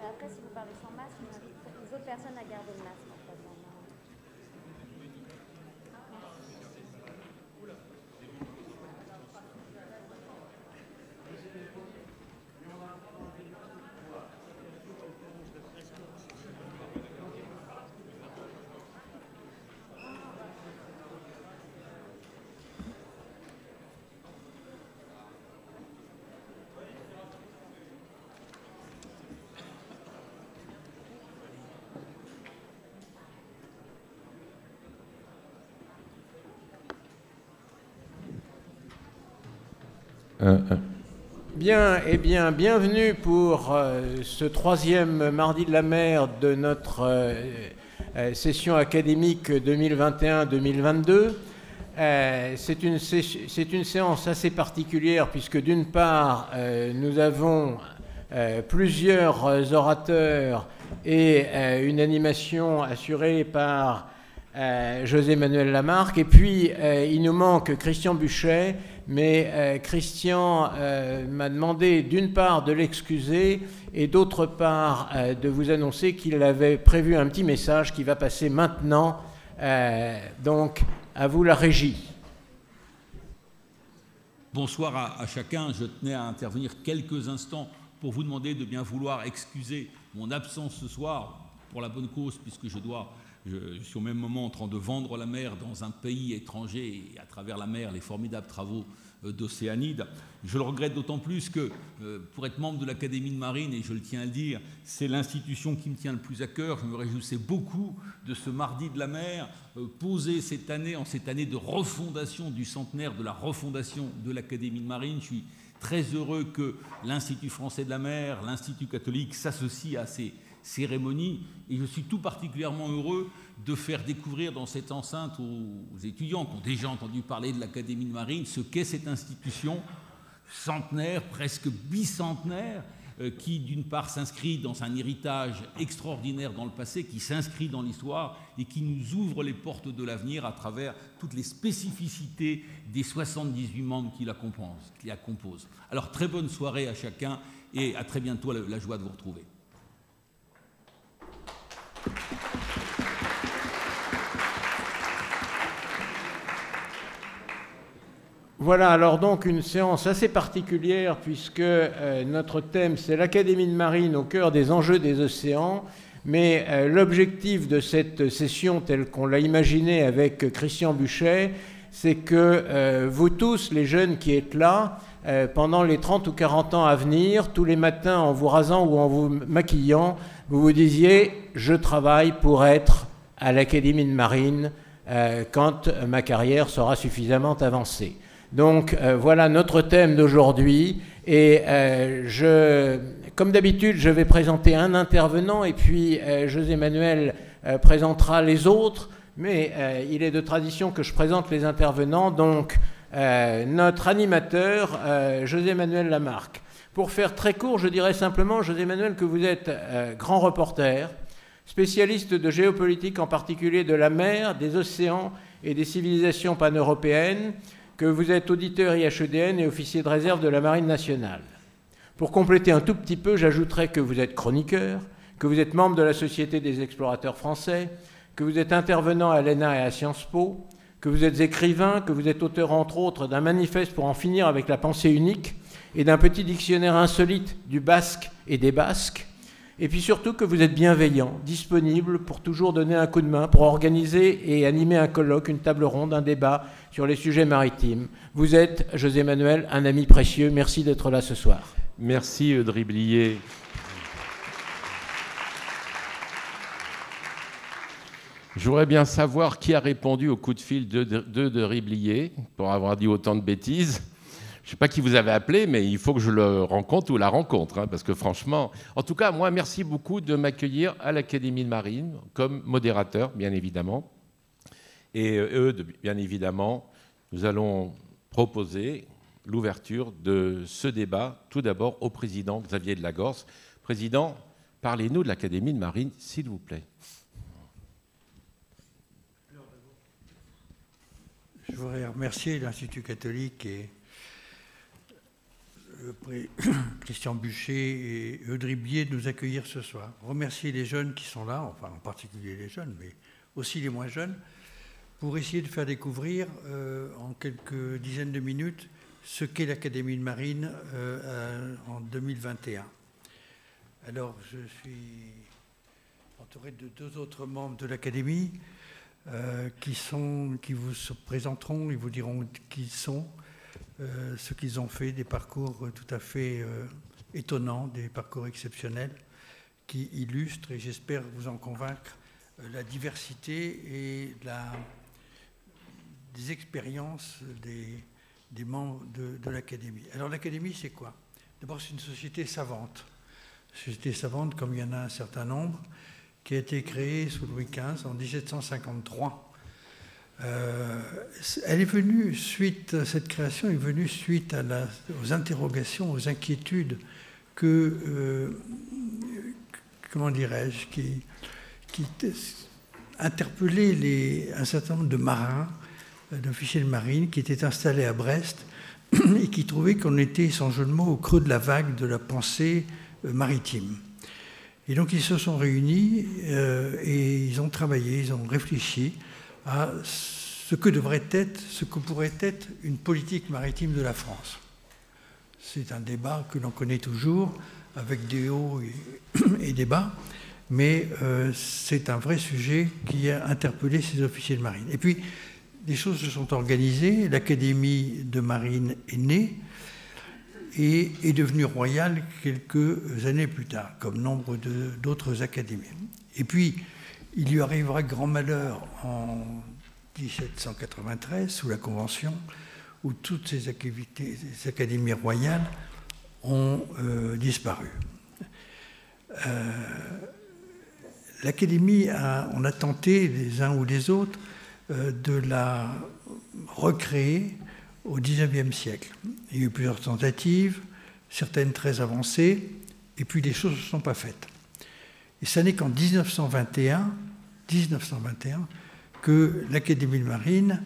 après, si vous parlez sans masque, on invite les autres personnes à garder le masque. En fait, Bien, eh bien, bienvenue pour ce troisième mardi de la mer de notre session académique 2021-2022. C'est une séance assez particulière puisque d'une part, nous avons plusieurs orateurs et une animation assurée par José-Manuel Lamarck. Et puis, il nous manque Christian Buchet. Mais Christian m'a demandé d'une part de l'excuser et d'autre part de vous annoncer qu'il avait prévu un petit message qui va passer maintenant. Donc, à vous la régie. Bonsoir à chacun. Je tenais à intervenir quelques instants pour vous demander de bien vouloir excuser mon absence ce soir pour la bonne cause, puisque je suis au même moment en train de vendre la mer dans un pays étranger et à travers la mer les formidables travaux d'Océanide. Je le regrette d'autant plus que pour être membre de l'Académie de Marine, et je le tiens à le dire, c'est l'institution qui me tient le plus à cœur. Je me réjouissais beaucoup de ce mardi de la mer posé cette année, en cette année de refondation du centenaire de la refondation de l'Académie de Marine. Je suis très heureux que l'Institut français de la mer, l'Institut catholique s'associent à ces cérémonie, et je suis tout particulièrement heureux de faire découvrir dans cette enceinte aux étudiants qui ont déjà entendu parler de l'Académie de Marine ce qu'est cette institution centenaire, presque bicentenaire, qui d'une part s'inscrit dans un héritage extraordinaire dans le passé, qui s'inscrit dans l'histoire et qui nous ouvre les portes de l'avenir à travers toutes les spécificités des 78 membres qui la composent. Alors très bonne soirée à chacun et à très bientôt, la joie de vous retrouver. Voilà, alors donc une séance assez particulière puisque notre thème c'est l'Académie de Marine au cœur des enjeux des océans, mais l'objectif de cette session telle qu'on l'a imaginée avec Christian Buchet, c'est que vous tous, les jeunes qui êtes là, pendant les 30 ou 40 ans à venir, tous les matins en vous rasant ou en vous maquillant, vous vous disiez « je travaille pour être à l'Académie de Marine quand ma carrière sera suffisamment avancée ». Donc voilà notre thème d'aujourd'hui et comme d'habitude je vais présenter un intervenant et puis José-Manuel présentera les autres, mais il est de tradition que je présente les intervenants, donc notre animateur José-Manuel Lamarck. Pour faire très court, je dirais simplement, José-Manuel, que vous êtes grand reporter, spécialiste de géopolitique, en particulier de la mer, des océans et des civilisations pan-européennes, que vous êtes auditeur IHEDN et officier de réserve de la Marine nationale. Pour compléter un tout petit peu, j'ajouterai que vous êtes chroniqueur, que vous êtes membre de la Société des explorateurs français, que vous êtes intervenant à l'ENA et à Sciences Po, que vous êtes écrivain, que vous êtes auteur entre autres d'un manifeste pour en finir avec la pensée unique et d'un petit dictionnaire insolite du basque et des basques, et puis surtout que vous êtes bienveillant, disponible pour toujours donner un coup de main, pour organiser et animer un colloque, une table ronde, un débat sur les sujets maritimes. Vous êtes, José-Manuel, un ami précieux. Merci d'être là ce soir. Merci, Driblier. Je voudrais bien savoir qui a répondu au coup de fil de Driblier pour avoir dit autant de bêtises. Je ne sais pas qui vous avez appelé, mais il faut que je le rencontre ou la rencontre, hein, parce que franchement... En tout cas, moi, merci beaucoup de m'accueillir à l'Académie de Marine, comme modérateur, bien évidemment. Et eux, bien évidemment, nous allons proposer l'ouverture de ce débat, tout d'abord au président Xavier de Lagorce. Président, parlez-nous de l'Académie de Marine, s'il vous plaît. Je voudrais remercier l'Institut catholique et Christian Buchet et Eudes Riblier de nous accueillir ce soir. Remercier les jeunes qui sont là, enfin en particulier les jeunes, mais aussi les moins jeunes, pour essayer de faire découvrir en quelques dizaines de minutes ce qu'est l'Académie de Marine en 2021. Alors, je suis entouré de deux autres membres de l'Académie qui vous se présenteront, ils vous diront qui ils sont, ce qu'ils ont fait, des parcours tout à fait étonnants, des parcours exceptionnels qui illustrent, et j'espère vous en convaincre, la diversité et des expériences des membres de l'Académie. Alors l'Académie, c'est quoi? D'abord, c'est une société savante. Société savante, comme il y en a un certain nombre, qui a été créée sous Louis XV en 1753. Elle est venue cette création est venue suite aux interrogations, aux inquiétudes que, comment dirais-je, qui interpellaient un certain nombre de marins, d'officiers de marine qui étaient installés à Brest et qui trouvaient qu'on était, sans jeu de mots, au creux de la vague de la pensée maritime. Et donc ils se sont réunis et ils ont travaillé, ils ont réfléchi à ce que pourrait être une politique maritime de la France. C'est un débat que l'on connaît toujours, avec des hauts et des bas, mais c'est un vrai sujet qui a interpellé ces officiers de marine. Et puis, les choses se sont organisées, l'Académie de marine est née et est devenue royale quelques années plus tard, comme nombre d'autres académies. Et puis, il lui arrivera grand malheur en 1793, sous la Convention, où toutes ces académies royales ont disparu. L'Académie, on a tenté, les uns ou les autres, de la recréer au XIXe siècle. Il y a eu plusieurs tentatives, certaines très avancées, et puis les choses ne se sont pas faites. Et ce n'est qu'en 1921 que l'Académie de marine,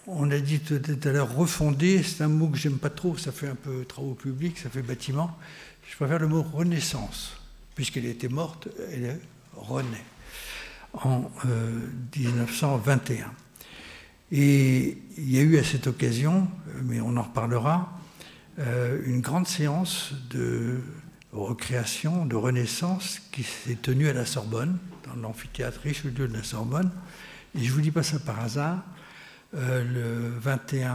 on a dit tout à l'heure refondée, c'est un mot que j'aime pas trop, ça fait un peu travaux publics, ça fait bâtiment. Je préfère le mot renaissance, puisqu'elle était morte, elle renaît en 1921. Et il y a eu à cette occasion, mais on en reparlera, une grande séance de recréation, de renaissance qui s'est tenue à la Sorbonne, dans l'amphithéâtre Richelieu de la Sorbonne. Et je ne vous dis pas ça par hasard, le 28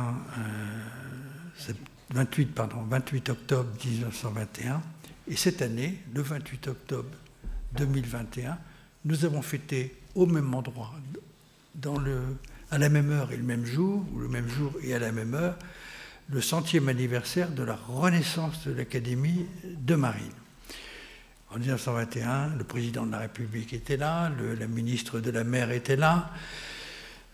octobre 1921, et cette année, le 28 octobre 2021, nous avons fêté au même endroit, à la même heure et le même jour, ou le même jour et à la même heure, le 100e anniversaire de la renaissance de l'Académie de marine. En 1921, le président de la République était là, la ministre de la mer était là,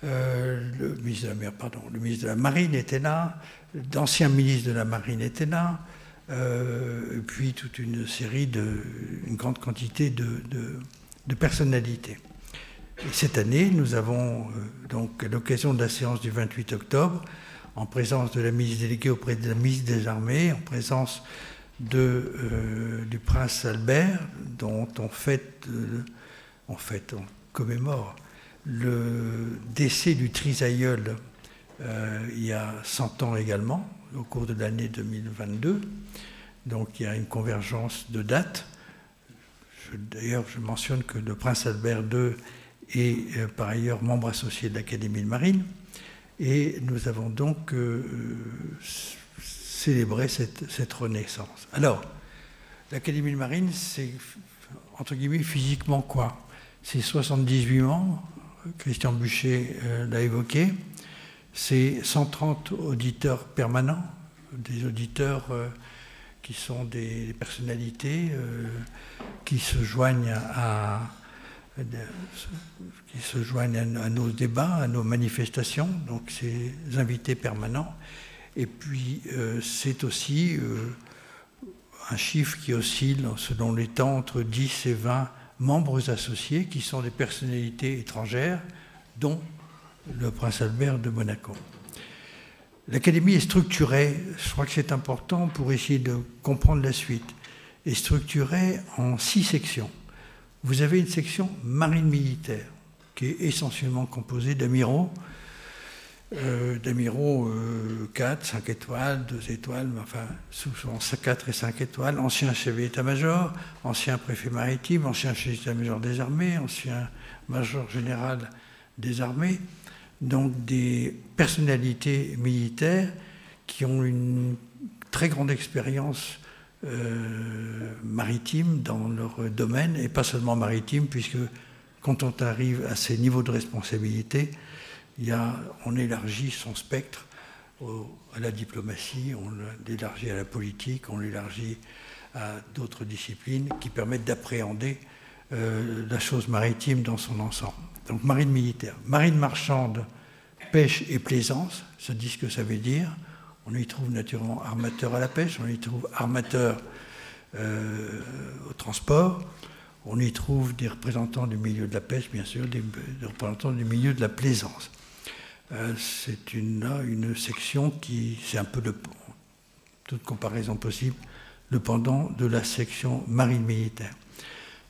le ministre de la Marine était là, d'anciens ministres de la Marine étaient là, et puis toute une grande quantité de personnalités. Et cette année, nous avons, donc, à l'occasion de la séance du 28 octobre, en présence de la ministre déléguée auprès de la ministre des Armées, en présence du prince Albert, dont on commémore le décès du trisaïeul il y a 100 ans également, au cours de l'année 2022. Donc il y a une convergence de dates. D'ailleurs, je mentionne que le prince Albert II est par ailleurs membre associé de l'Académie de marine. Et nous avons donc célébré cette renaissance. Alors, l'Académie de marine, c'est, entre guillemets, physiquement quoi? C'est 78 membres, Christian Buchet l'a évoqué, c'est 130 auditeurs permanents, des auditeurs qui sont des personnalités qui se joignent à nos débats, à nos manifestations, donc ces invités permanents. Et puis c'est aussi un chiffre qui oscille selon les temps entre 10 et 20 membres associés qui sont des personnalités étrangères, dont le prince Albert de Monaco. L'Académie est structurée, je crois que c'est important pour essayer de comprendre la suite, est structurée en 6 sections. Vous avez une section marine militaire, qui est essentiellement composée d'amiraux, 4, 5 étoiles, 2 étoiles, mais enfin souvent 4 et 5 étoiles, ancien chef d'état-major, ancien préfet maritime, ancien chef d'état-major des armées, ancien major général des armées, donc des personnalités militaires qui ont une très grande expérience maritime dans leur domaine, et pas seulement maritime, puisque quand on arrive à ces niveaux de responsabilité, on élargit son spectre à la diplomatie, on l'élargit à la politique, on l'élargit à d'autres disciplines qui permettent d'appréhender la chose maritime dans son ensemble. Donc marine militaire. Marine marchande, pêche et plaisance, ça dit ce que ça veut dire. On y trouve naturellement armateur à la pêche, on y trouve armateur au transport, on y trouve des représentants du milieu de la pêche, bien sûr, des représentants du milieu de la plaisance. C'est une section qui, c'est un peu toute comparaison possible, le pendant de la section marine militaire.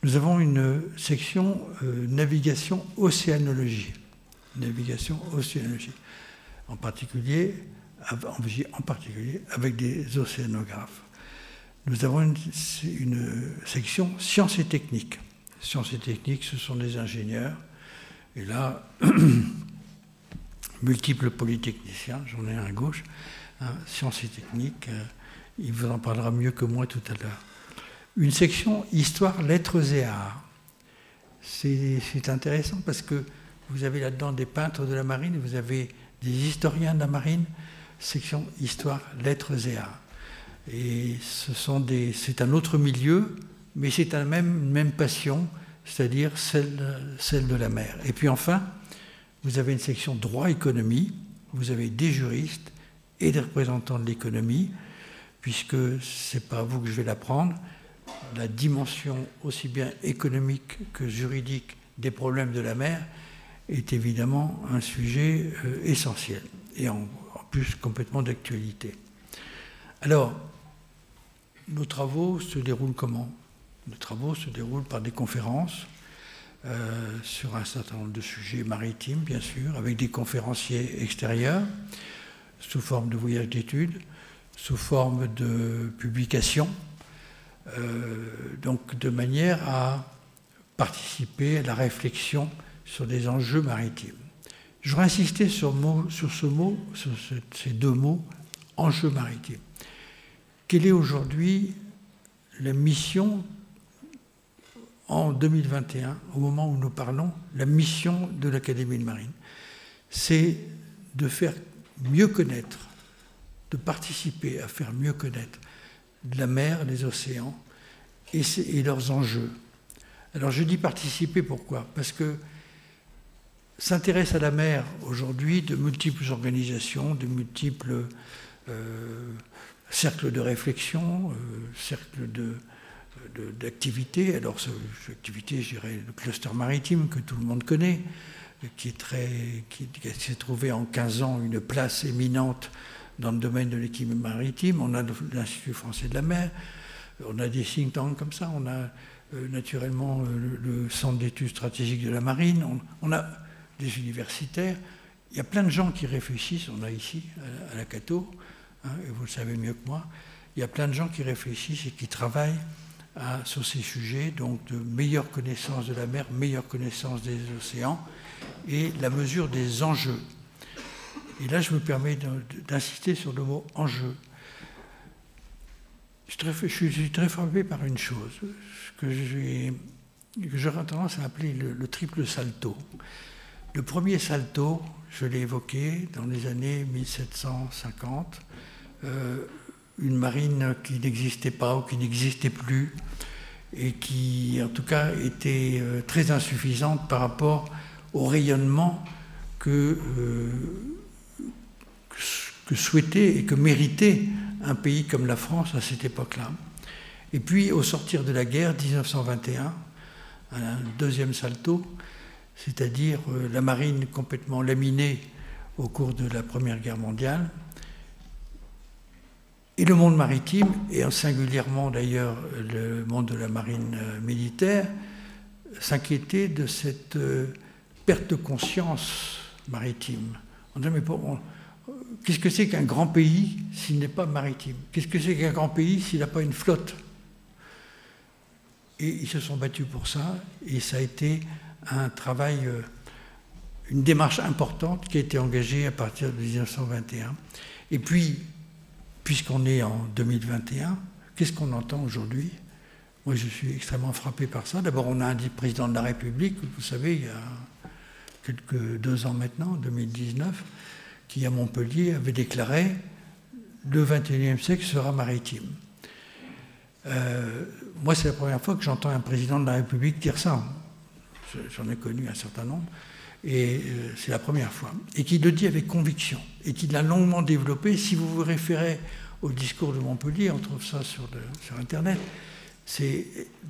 Nous avons une section navigation océanologie. Navigation océanologie. En particulier avec des océanographes. Nous avons une section sciences et techniques. Sciences et techniques, ce sont des ingénieurs. Et là, multiples polytechniciens, j'en ai un à gauche. Sciences et techniques, il vous en parlera mieux que moi tout à l'heure. Une section histoire, lettres et arts. C'est intéressant parce que vous avez là-dedans des peintres de la marine, vous avez des historiens de la marine, section histoire, lettres et arts. Et c'est un autre milieu, mais c'est une même passion, c'est-à-dire celle de la mer. Et puis enfin, vous avez une section droit économie, vous avez des juristes et des représentants de l'économie, puisque c'est pas à vous que je vais l'apprendre, la dimension aussi bien économique que juridique des problèmes de la mer est évidemment un sujet essentiel et en plus complètement d'actualité. Alors, nos travaux se déroulent comment? Nos travaux se déroulent par des conférences sur un certain nombre de sujets maritimes, bien sûr, avec des conférenciers extérieurs, sous forme de voyages d'études, sous forme de publications, donc de manière à participer à la réflexion sur des enjeux maritimes. Je voudrais insister sur ces deux mots, enjeux maritimes. Quelle est aujourd'hui la mission en 2021, au moment où nous parlons, la mission de l'Académie de marine? C'est de faire mieux connaître, de participer à faire mieux connaître la mer, les océans et leurs enjeux. Alors je dis participer, pourquoi? Parce que s'intéressent à la mer aujourd'hui de multiples organisations, de multiples cercles de réflexion, cercles d'activités. Alors, cette activité, je dirais, le cluster maritime que tout le monde connaît, qui s'est trouvé en 15 ans une place éminente dans le domaine de l'équipement maritime. On a l'Institut français de la mer, on a des think tanks comme ça, on a naturellement le Centre d'études stratégiques de la marine, on a des universitaires. Il y a plein de gens qui réfléchissent, on a ici à la Cato, et vous le savez mieux que moi, il y a plein de gens qui réfléchissent et qui travaillent sur ces sujets, donc de meilleure connaissance de la mer, meilleure connaissance des océans et la mesure des enjeux. Et là, je me permets d'insister sur le mot enjeu. Je suis très frappé par une chose, que j'aurais tendance à appeler le triple salto. Le premier salto, je l'ai évoqué dans les années 1750, une marine qui n'existait pas ou qui n'existait plus et qui, en tout cas, était très insuffisante par rapport au rayonnement que souhaitait et que méritait un pays comme la France à cette époque-là. Et puis, au sortir de la guerre, 1921, un deuxième salto, c'est-à-dire la marine complètement laminée au cours de la Première Guerre mondiale, Et le monde maritime, et singulièrement d'ailleurs le monde de la marine militaire, s'inquiétait de cette perte de conscience maritime. On disait, mais qu'est-ce que c'est qu'un grand pays s'il n'est pas maritime? Qu'est-ce que c'est qu'un grand pays s'il n'a pas une flotte? Et ils se sont battus pour ça, et ça a été un travail, une démarche importante qui a été engagée à partir de 1921. Et puis, puisqu'on est en 2021, qu'est-ce qu'on entend aujourd'hui? Moi, je suis extrêmement frappé par ça. D'abord, on a un président de la République, vous savez, il y a 2 ans maintenant, 2019, qui, à Montpellier, avait déclaré « Le XXIe siècle sera maritime ». Moi, c'est la première fois que j'entends un président de la République dire ça. J'en ai connu un certain nombre, et c'est la première fois. Et qui le dit avec conviction, et qui l'a longuement développé. Si vous vous référez au discours de Montpellier, on trouve ça sur Internet, c'est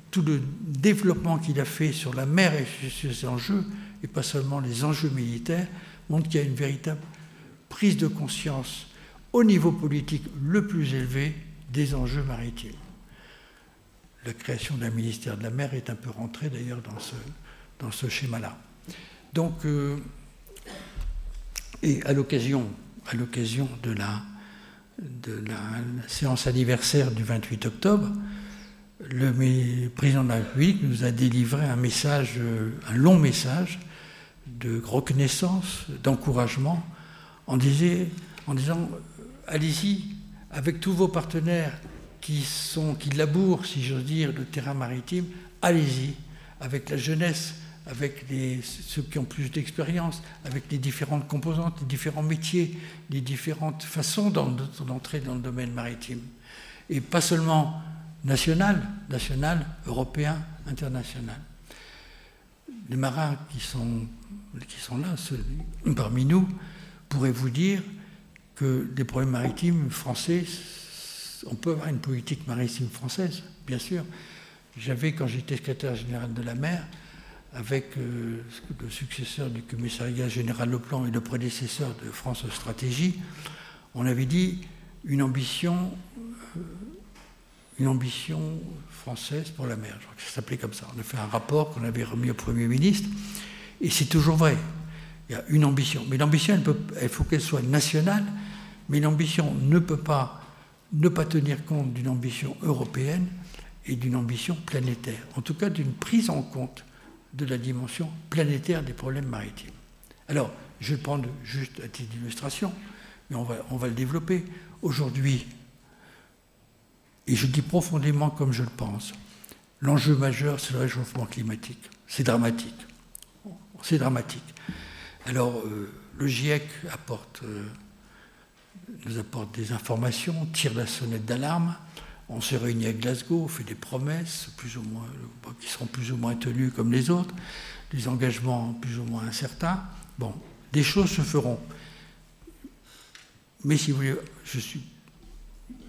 tout le développement qu'il a fait sur la mer et sur ses enjeux, et pas seulement les enjeux militaires, montre qu'il y a une véritable prise de conscience au niveau politique le plus élevé des enjeux maritimes. La création d'un ministère de la mer est un peu rentrée d'ailleurs dans ce schéma-là. Donc, et à l'occasion de la séance anniversaire du 28 octobre, le président de la République nous a délivré un long message de reconnaissance, d'encouragement, en disant allez-y avec tous vos partenaires qui labourent, si j'ose dire, le terrain maritime, allez-y avec la jeunesse, avec ceux qui ont plus d'expérience, avec les différentes composantes, les différents métiers, les différentes façons d'entrer dans le domaine maritime. Et pas seulement national, européen, international. Les marins qui sont là, parmi nous, pourraient vous dire que des problèmes maritimes français, on peut avoir une politique maritime française, bien sûr. J'avais, quand j'étais secrétaire général de la mer, avec le successeur du commissariat général Leplan et le prédécesseur de France Stratégie, on avait dit une ambition française pour la mer. Je crois que ça s'appelait comme ça. On a fait un rapport qu'on avait remis au Premier ministre, et c'est toujours vrai. Il y a une ambition. Mais l'ambition, il faut qu'elle soit nationale, mais l'ambition ne peut pas ne pas tenir compte d'une ambition européenne et d'une ambition planétaire. En tout cas, d'une prise en compte de la dimension planétaire des problèmes maritimes. Alors, je vais le prendre juste à titre d'illustration, mais on va le développer. Aujourd'hui, et je dis profondément comme je le pense, l'enjeu majeur, c'est le réchauffement climatique. C'est dramatique. C'est dramatique. Alors, le GIEC nous apporte des informations, tire la sonnette d'alarme. On se réunit à Glasgow, on fait des promesses qui seront plus ou moins tenues comme les autres, des engagements plus ou moins incertains. Bon, des choses se feront. Mais si vous voulez, je suis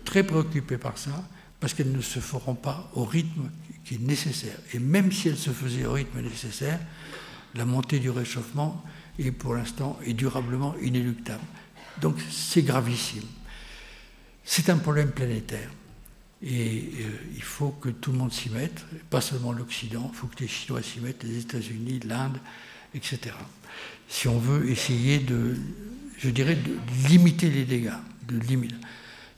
très préoccupé par ça, parce qu'elles ne se feront pas au rythme qui est nécessaire. Et même si elles se faisaient au rythme nécessaire, la montée du réchauffement est pour l'instant et durablement inéluctable. Donc c'est gravissime. C'est un problème planétaire. Et il faut que tout le monde s'y mette, pas seulement l'Occident, il faut que les Chinois s'y mettent, les États-Unis, l'Inde, etc. Si on veut essayer de limiter les dégâts.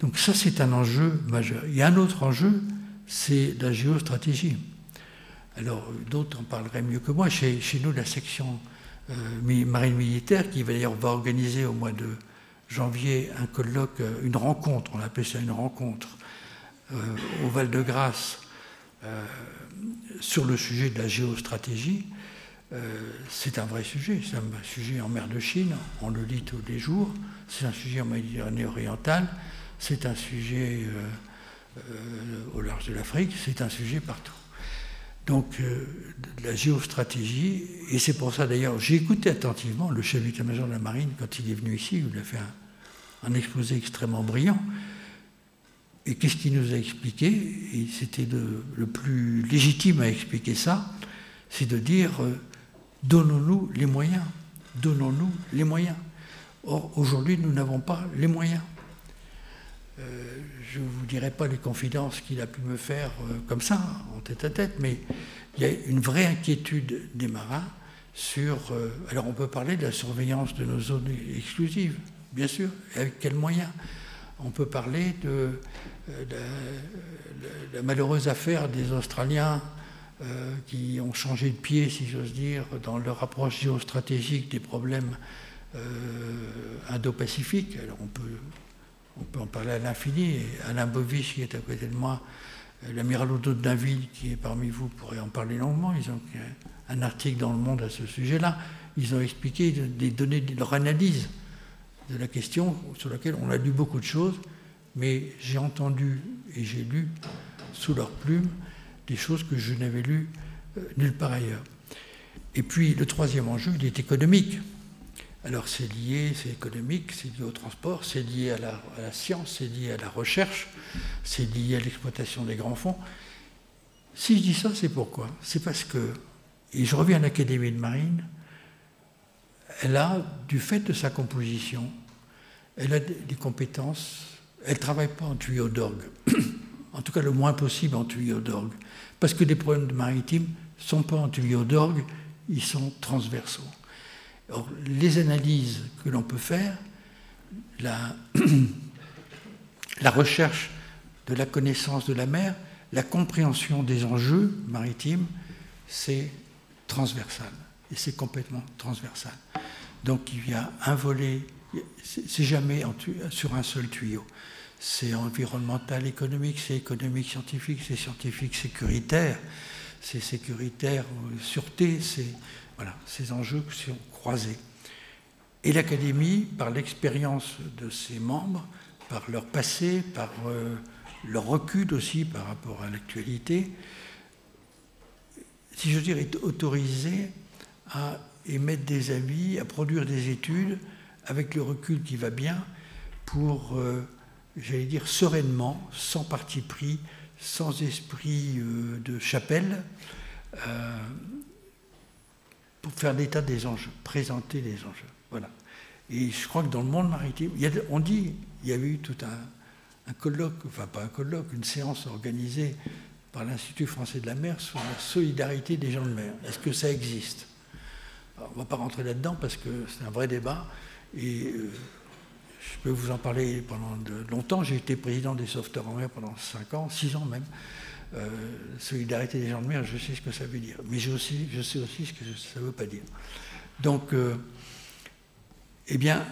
Donc ça, c'est un enjeu majeur. Il y a un autre enjeu, c'est la géostratégie. Alors, d'autres en parleraient mieux que moi. Chez nous, la section marine militaire, qui d'ailleurs va organiser au mois de janvier un colloque, une rencontre, on appelle ça une rencontre, au Val-de-Grâce, sur le sujet de la géostratégie. C'est un vrai sujet, c'est un sujet en mer de Chine, on le lit tous les jours, c'est un sujet en Méditerranée orientale, c'est un sujet au large de l'Afrique, c'est un sujet partout. Donc, la géostratégie, et c'est pour ça d'ailleurs, j'ai écouté attentivement le chef d'état-major de la marine quand il est venu ici, il a fait un exposé extrêmement brillant. Et qu'est-ce qu'il nous a expliqué? Et c'était le plus légitime à expliquer ça, c'est de dire donnons-nous les moyens. Donnons-nous les moyens. Or, aujourd'hui, nous n'avons pas les moyens. je ne vous dirai pas les confidences qu'il a pu me faire comme ça, en tête à tête, mais il y a une vraie inquiétude des marins sur... alors on peut parler de la surveillance de nos zones exclusives, bien sûr, et avec quels moyens. On peut parler de la malheureuse affaire des Australiens qui ont changé de pied, si j'ose dire, dans leur approche géostratégique des problèmes indo-pacifiques. Alors on peut en parler à l'infini. Et Alain Bovich, qui est à côté de moi, l'amiral Odo de Dainville, qui est parmi vous, pourrait en parler longuement. Ils ont un article dans Le Monde à ce sujet-là. Ils ont expliqué, donné leur analyse de la question sur laquelle on a lu beaucoup de choses, mais j'ai entendu et j'ai lu sous leur plume des choses que je n'avais lues nulle part ailleurs. Et puis le troisième enjeu, il est économique. Alors c'est lié, c'est économique, c'est lié au transport, c'est lié à la science, c'est lié à la recherche, c'est lié à l'exploitation des grands fonds. Si je dis ça, c'est pourquoi? C'est parce que, et je reviens à l'Académie de Marine, elle a, du fait de sa composition, elle a des compétences, elle ne travaille pas en tuyau d'orgue, en tout cas le moins possible en tuyau d'orgue, parce que les problèmes maritimes ne sont pas en tuyau d'orgue, ils sont transversaux. Or, les analyses que l'on peut faire, la recherche de la connaissance de la mer, la compréhension des enjeux maritimes, c'est transversal. Et c'est complètement transversal. Donc il y a un volet, c'est jamais sur un seul tuyau. C'est environnemental, économique, c'est économique, scientifique, c'est scientifique, sécuritaire, c'est sécuritaire, sûreté, c'est... Voilà, ces enjeux sont croisés. Et l'Académie, par l'expérience de ses membres, par leur passé, par leur recul aussi par rapport à l'actualité, si je veux dire, est autorisée à émettre des avis, à produire des études avec le recul qui va bien pour, j'allais dire, sereinement, sans parti pris, sans esprit de chapelle, pour faire l'état des enjeux, présenter les enjeux. Voilà. Et je crois que dans le monde maritime, on dit, il y avait eu tout un colloque, enfin pas un colloque, une séance organisée par l'Institut français de la mer sur la solidarité des gens de mer. Est-ce que ça existe? Alors, on ne va pas rentrer là-dedans parce que c'est un vrai débat et je peux vous en parler pendant longtemps. J'ai été président des sauveteurs en mer pendant 5 ans, 6 ans même. Solidarité des gens de mer, je sais ce que ça veut dire, mais je sais aussi ce que ça ne veut pas dire. Donc, eh bien,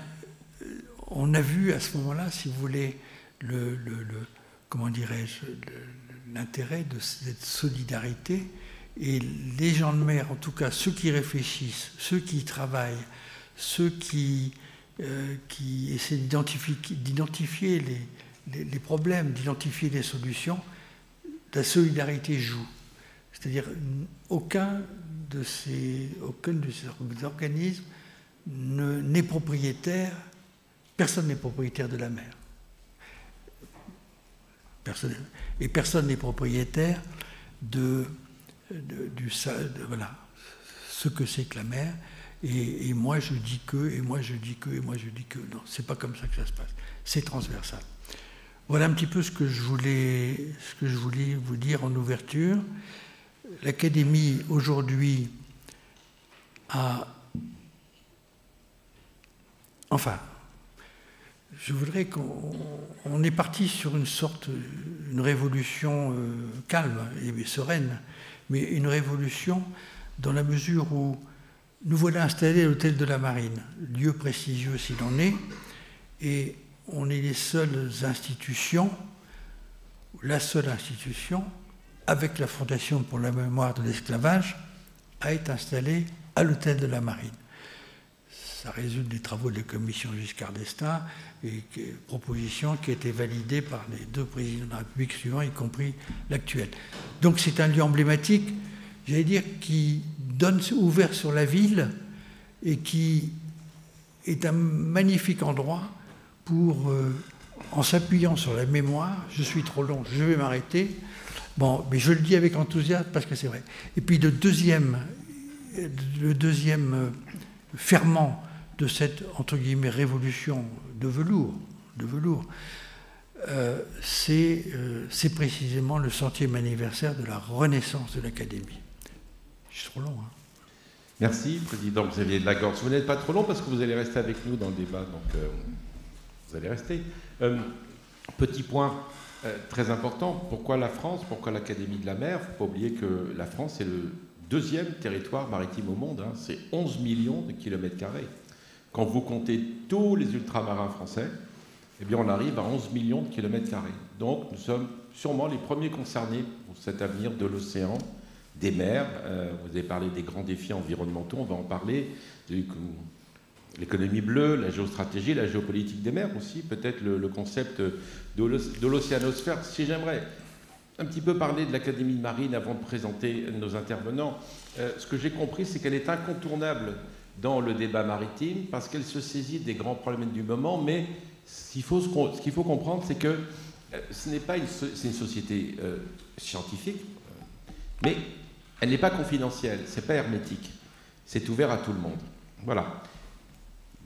on a vu à ce moment-là, si vous voulez, comment dirais-je, l'intérêt de cette solidarité, et les gens de mer, en tout cas ceux qui réfléchissent, ceux qui travaillent, ceux qui essaient d'identifier les problèmes, d'identifier les solutions, la solidarité joue. C'est-à-dire aucun de ces organismes n'est propriétaire, personne n'est propriétaire de la mer. Et personne n'est propriétaire voilà, ce que c'est que la mer. Et moi je dis que, et moi je dis que, et moi je dis que. Non, c'est pas comme ça que ça se passe. C'est transversal. Voilà un petit peu ce que je voulais vous dire en ouverture. L'Académie aujourd'hui a... Enfin, je voudrais qu'on est parti sur une révolution calme et sereine, mais une révolution dans la mesure où nous voilà installés à l'hôtel de la Marine, lieu prestigieux s'il en est, et on est les seules institutions, la seule institution, avec la Fondation pour la mémoire de l'esclavage, à être installée à l'hôtel de la Marine. Ça résulte des travaux de la commission Giscard d'Estaing et propositions qui a été validée par les 2 présidents de la République suivants, y compris l'actuel. Donc c'est un lieu emblématique, j'allais dire, qui donne ouvert sur la ville et qui est un magnifique endroit pour, en s'appuyant sur la mémoire, je suis trop long, je vais m'arrêter. Bon, mais je le dis avec enthousiasme parce que c'est vrai. Et puis le deuxième ferment de cette, entre guillemets, révolution de velours, c'est précisément le 100e anniversaire de la renaissance de l'Académie. Je suis trop long, hein. Merci, Président Xavier de Lagorce. Vous n'êtes pas trop long parce que vous allez rester avec nous dans le débat, donc vous allez rester. Petit point très important, pourquoi la France, pourquoi l'Académie de la mer? Il ne faut pas oublier que la France est le 2e territoire maritime au monde, hein. C'est 11 millions de kilomètres carrés. Quand vous comptez tous les ultramarins français, eh bien on arrive à 11 millions de kilomètres carrés. Donc nous sommes sûrement les premiers concernés pour cet avenir de l'océan, des mers. Vous avez parlé des grands défis environnementaux, on va en parler, de l'économie bleue, la géostratégie, la géopolitique des mers aussi, peut-être le concept de l'océanosphère. Si j'aimerais un petit peu parler de l'Académie de marine avant de présenter nos intervenants, ce que j'ai compris, c'est qu'elle est incontournable dans le débat maritime parce qu'elle se saisit des grands problèmes du moment, mais ce qu'il faut comprendre, c'est que c'est une société scientifique, mais elle n'est pas confidentielle, c'est pas hermétique, c'est ouvert à tout le monde. Voilà.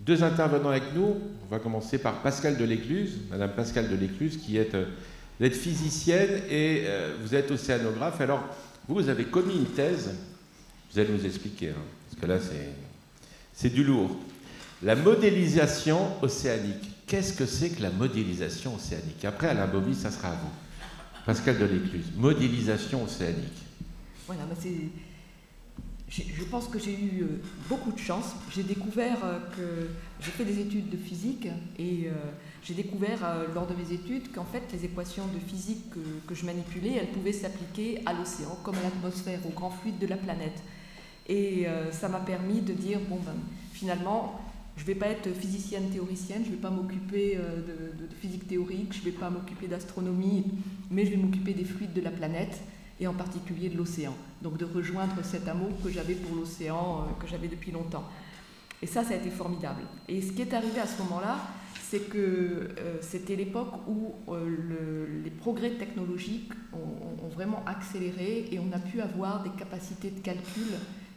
2 intervenants avec nous. On va commencer par Pascale Delécluse, Madame Pascale Delécluse, qui est physicienne et vous êtes océanographe. Alors, vous avez commis une thèse, vous allez nous expliquer, hein, parce que là, c'est du lourd. La modélisation océanique. Qu'est-ce que c'est que la modélisation océanique? Après, Alain Bovy, ça sera à vous. Pascale Delécluse, modélisation océanique. Voilà, je pense que j'ai eu beaucoup de chance. J'ai découvert que j'ai fait des études de physique et j'ai découvert lors de mes études qu'en fait les équations de physique que je manipulais, elles pouvaient s'appliquer à l'océan comme à l'atmosphère, aux grands fluides de la planète. Et ça m'a permis de dire, bon ben finalement, je ne vais pas être physicienne théoricienne, je ne vais pas m'occuper de physique théorique, je ne vais pas m'occuper d'astronomie, mais je vais m'occuper des fluides de la planète, et en particulier de l'océan. Donc de rejoindre cet amour que j'avais pour l'océan, que j'avais depuis longtemps. Et ça a été formidable. Et ce qui est arrivé à ce moment-là, c'est que c'était l'époque où les progrès technologiques ont vraiment accéléré et on a pu avoir des capacités de calcul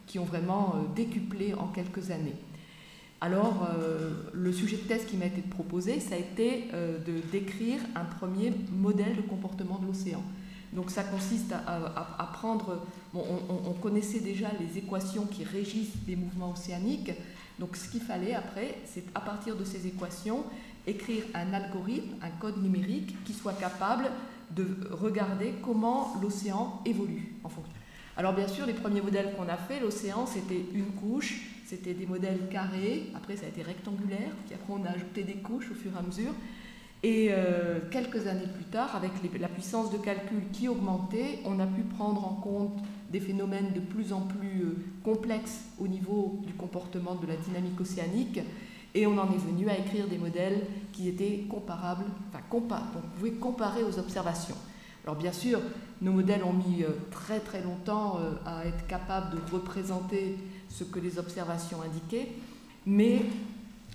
qui ont vraiment décuplé en quelques années. Alors, le sujet de thèse qui m'a été proposé, ça a été de décrire un premier modèle de comportement de l'océan. Donc ça consiste à prendre, bon, on connaissait déjà les équations qui régissent les mouvements océaniques, donc ce qu'il fallait après, c'est à partir de ces équations, écrire un algorithme, un code numérique qui soit capable de regarder comment l'océan évolue en fonction. Alors bien sûr, les premiers modèles qu'on a fait, l'océan c'était une couche, c'était des modèles carrés, après ça a été rectangulaire, puis après on a ajouté des couches au fur et à mesure. Et quelques années plus tard, avec la puissance de calcul qui augmentait, on a pu prendre en compte des phénomènes de plus en plus complexes au niveau du comportement de la dynamique océanique, et on en est venu à écrire des modèles qui étaient comparables, enfin on pouvait comparer aux observations. Alors bien sûr, nos modèles ont mis très très longtemps à être capables de représenter ce que les observations indiquaient, mais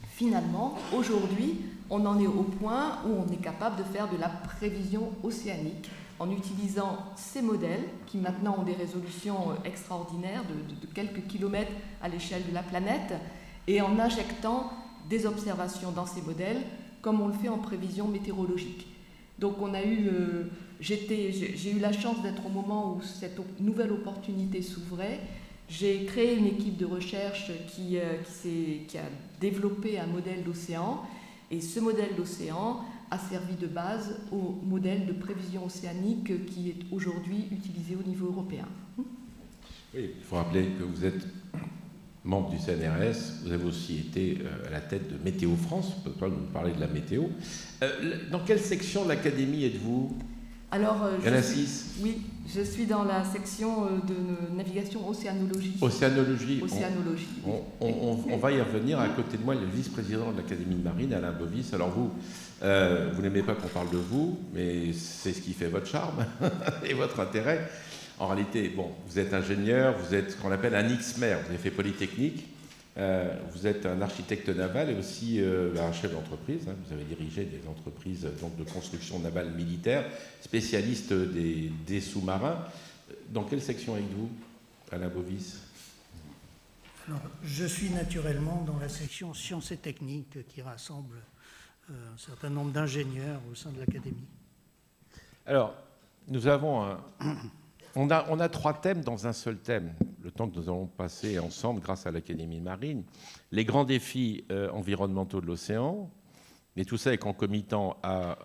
finalement, aujourd'hui, on en est au point où on est capable de faire de la prévision océanique en utilisant ces modèles qui maintenant ont des résolutions extraordinaires de quelques kilomètres à l'échelle de la planète et en injectant des observations dans ces modèles comme on le fait en prévision météorologique. Donc on a eu, j'ai eu la chance d'être au moment où cette nouvelle opportunité s'ouvrait. J'ai créé une équipe de recherche qui a développé un modèle d'océan. Et ce modèle d'océan a servi de base au modèle de prévision océanique qui est aujourd'hui utilisé au niveau européen. Oui, il faut rappeler que vous êtes membre du CNRS, vous avez aussi été à la tête de Météo France, on peut nous parler de la météo. Dans quelle section de l'Académie êtes-vous? Alors, oui, je suis dans la section de navigation océanologie. Océanologie. Océanologie. On va y revenir. À côté de moi, il y a le vice-président de l'Académie de marine, Alain Bovis. Alors vous n'aimez pas qu'on parle de vous, mais c'est ce qui fait votre charme et votre intérêt. En réalité, bon, vous êtes ingénieur, vous êtes ce qu'on appelle un X-mer, vous avez fait Polytechnique, vous êtes un architecte naval et aussi un chef d'entreprise. Hein, vous avez dirigé des entreprises donc, de construction navale militaire, spécialiste des sous-marins. Dans quelle section êtes-vous, Alain Bovis? Alors, je suis naturellement dans la section sciences et techniques qui rassemble un certain nombre d'ingénieurs au sein de l'Académie. Alors, nous avons on a 3 thèmes dans un seul thème, le temps que nous allons passer ensemble grâce à l'Académie marine. Les grands défis environnementaux de l'océan, mais tout ça est concomitant à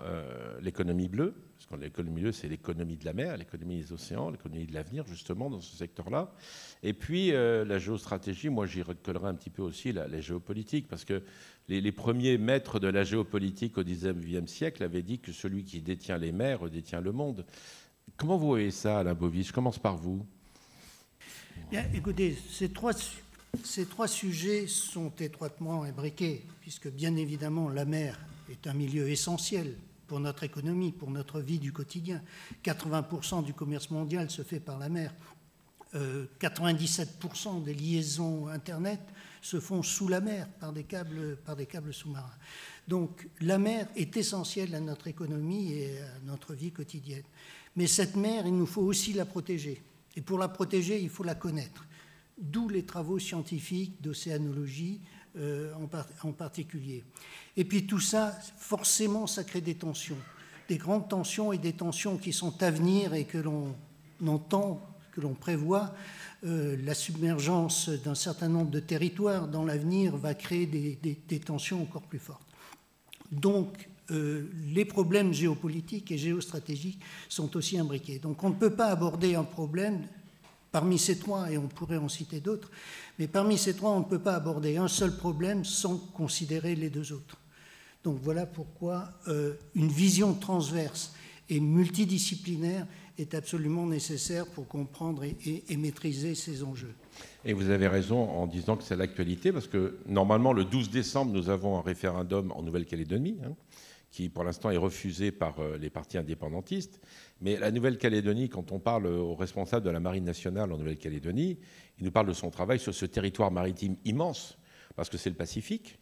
l'économie bleue, parce que l'économie bleue, c'est l'économie de la mer, l'économie des océans, l'économie de l'avenir, justement, dans ce secteur-là. Et puis, la géostratégie, moi, j'y recollerai un petit peu aussi la géopolitique, parce que les premiers maîtres de la géopolitique au XIXe siècle avaient dit que celui qui détient les mers détient le monde. Comment vous voyez ça, Alain Bovy? Je commence par vous. Bien, écoutez, ces trois sujets sont étroitement imbriqués, puisque bien évidemment la mer est un milieu essentiel pour notre économie, pour notre vie du quotidien. 80% du commerce mondial se fait par la mer. 97% des liaisons Internet se font sous la mer par des câbles sous-marins. Donc la mer est essentielle à notre économie et à notre vie quotidienne. Mais cette mer, il nous faut aussi la protéger. Et pour la protéger, il faut la connaître. D'où les travaux scientifiques d'océanologie en particulier. Et puis tout ça, forcément, ça crée des tensions. Des grandes tensions et des tensions qui sont à venir et que l'on entend, que l'on prévoit. La submergence d'un certain nombre de territoires dans l'avenir va créer des tensions encore plus fortes. Donc, les problèmes géopolitiques et géostratégiques sont aussi imbriqués. Donc, on ne peut pas aborder un problème parmi ces 3, et on pourrait en citer d'autres, mais parmi ces 3, on ne peut pas aborder un seul problème sans considérer les 2 autres. Donc, voilà pourquoi une vision transverse et multidisciplinaire est absolument nécessaire pour comprendre et maîtriser ces enjeux. Et vous avez raison en disant que c'est l'actualité, parce que normalement, le 12 décembre, nous avons un référendum en Nouvelle-Calédonie, qui pour l'instant est refusé par les partis indépendantistes. Mais la Nouvelle-Calédonie, quand on parle aux responsables de la Marine nationale en Nouvelle-Calédonie, ils nous parlent de son travail sur ce territoire maritime immense, parce que c'est le Pacifique.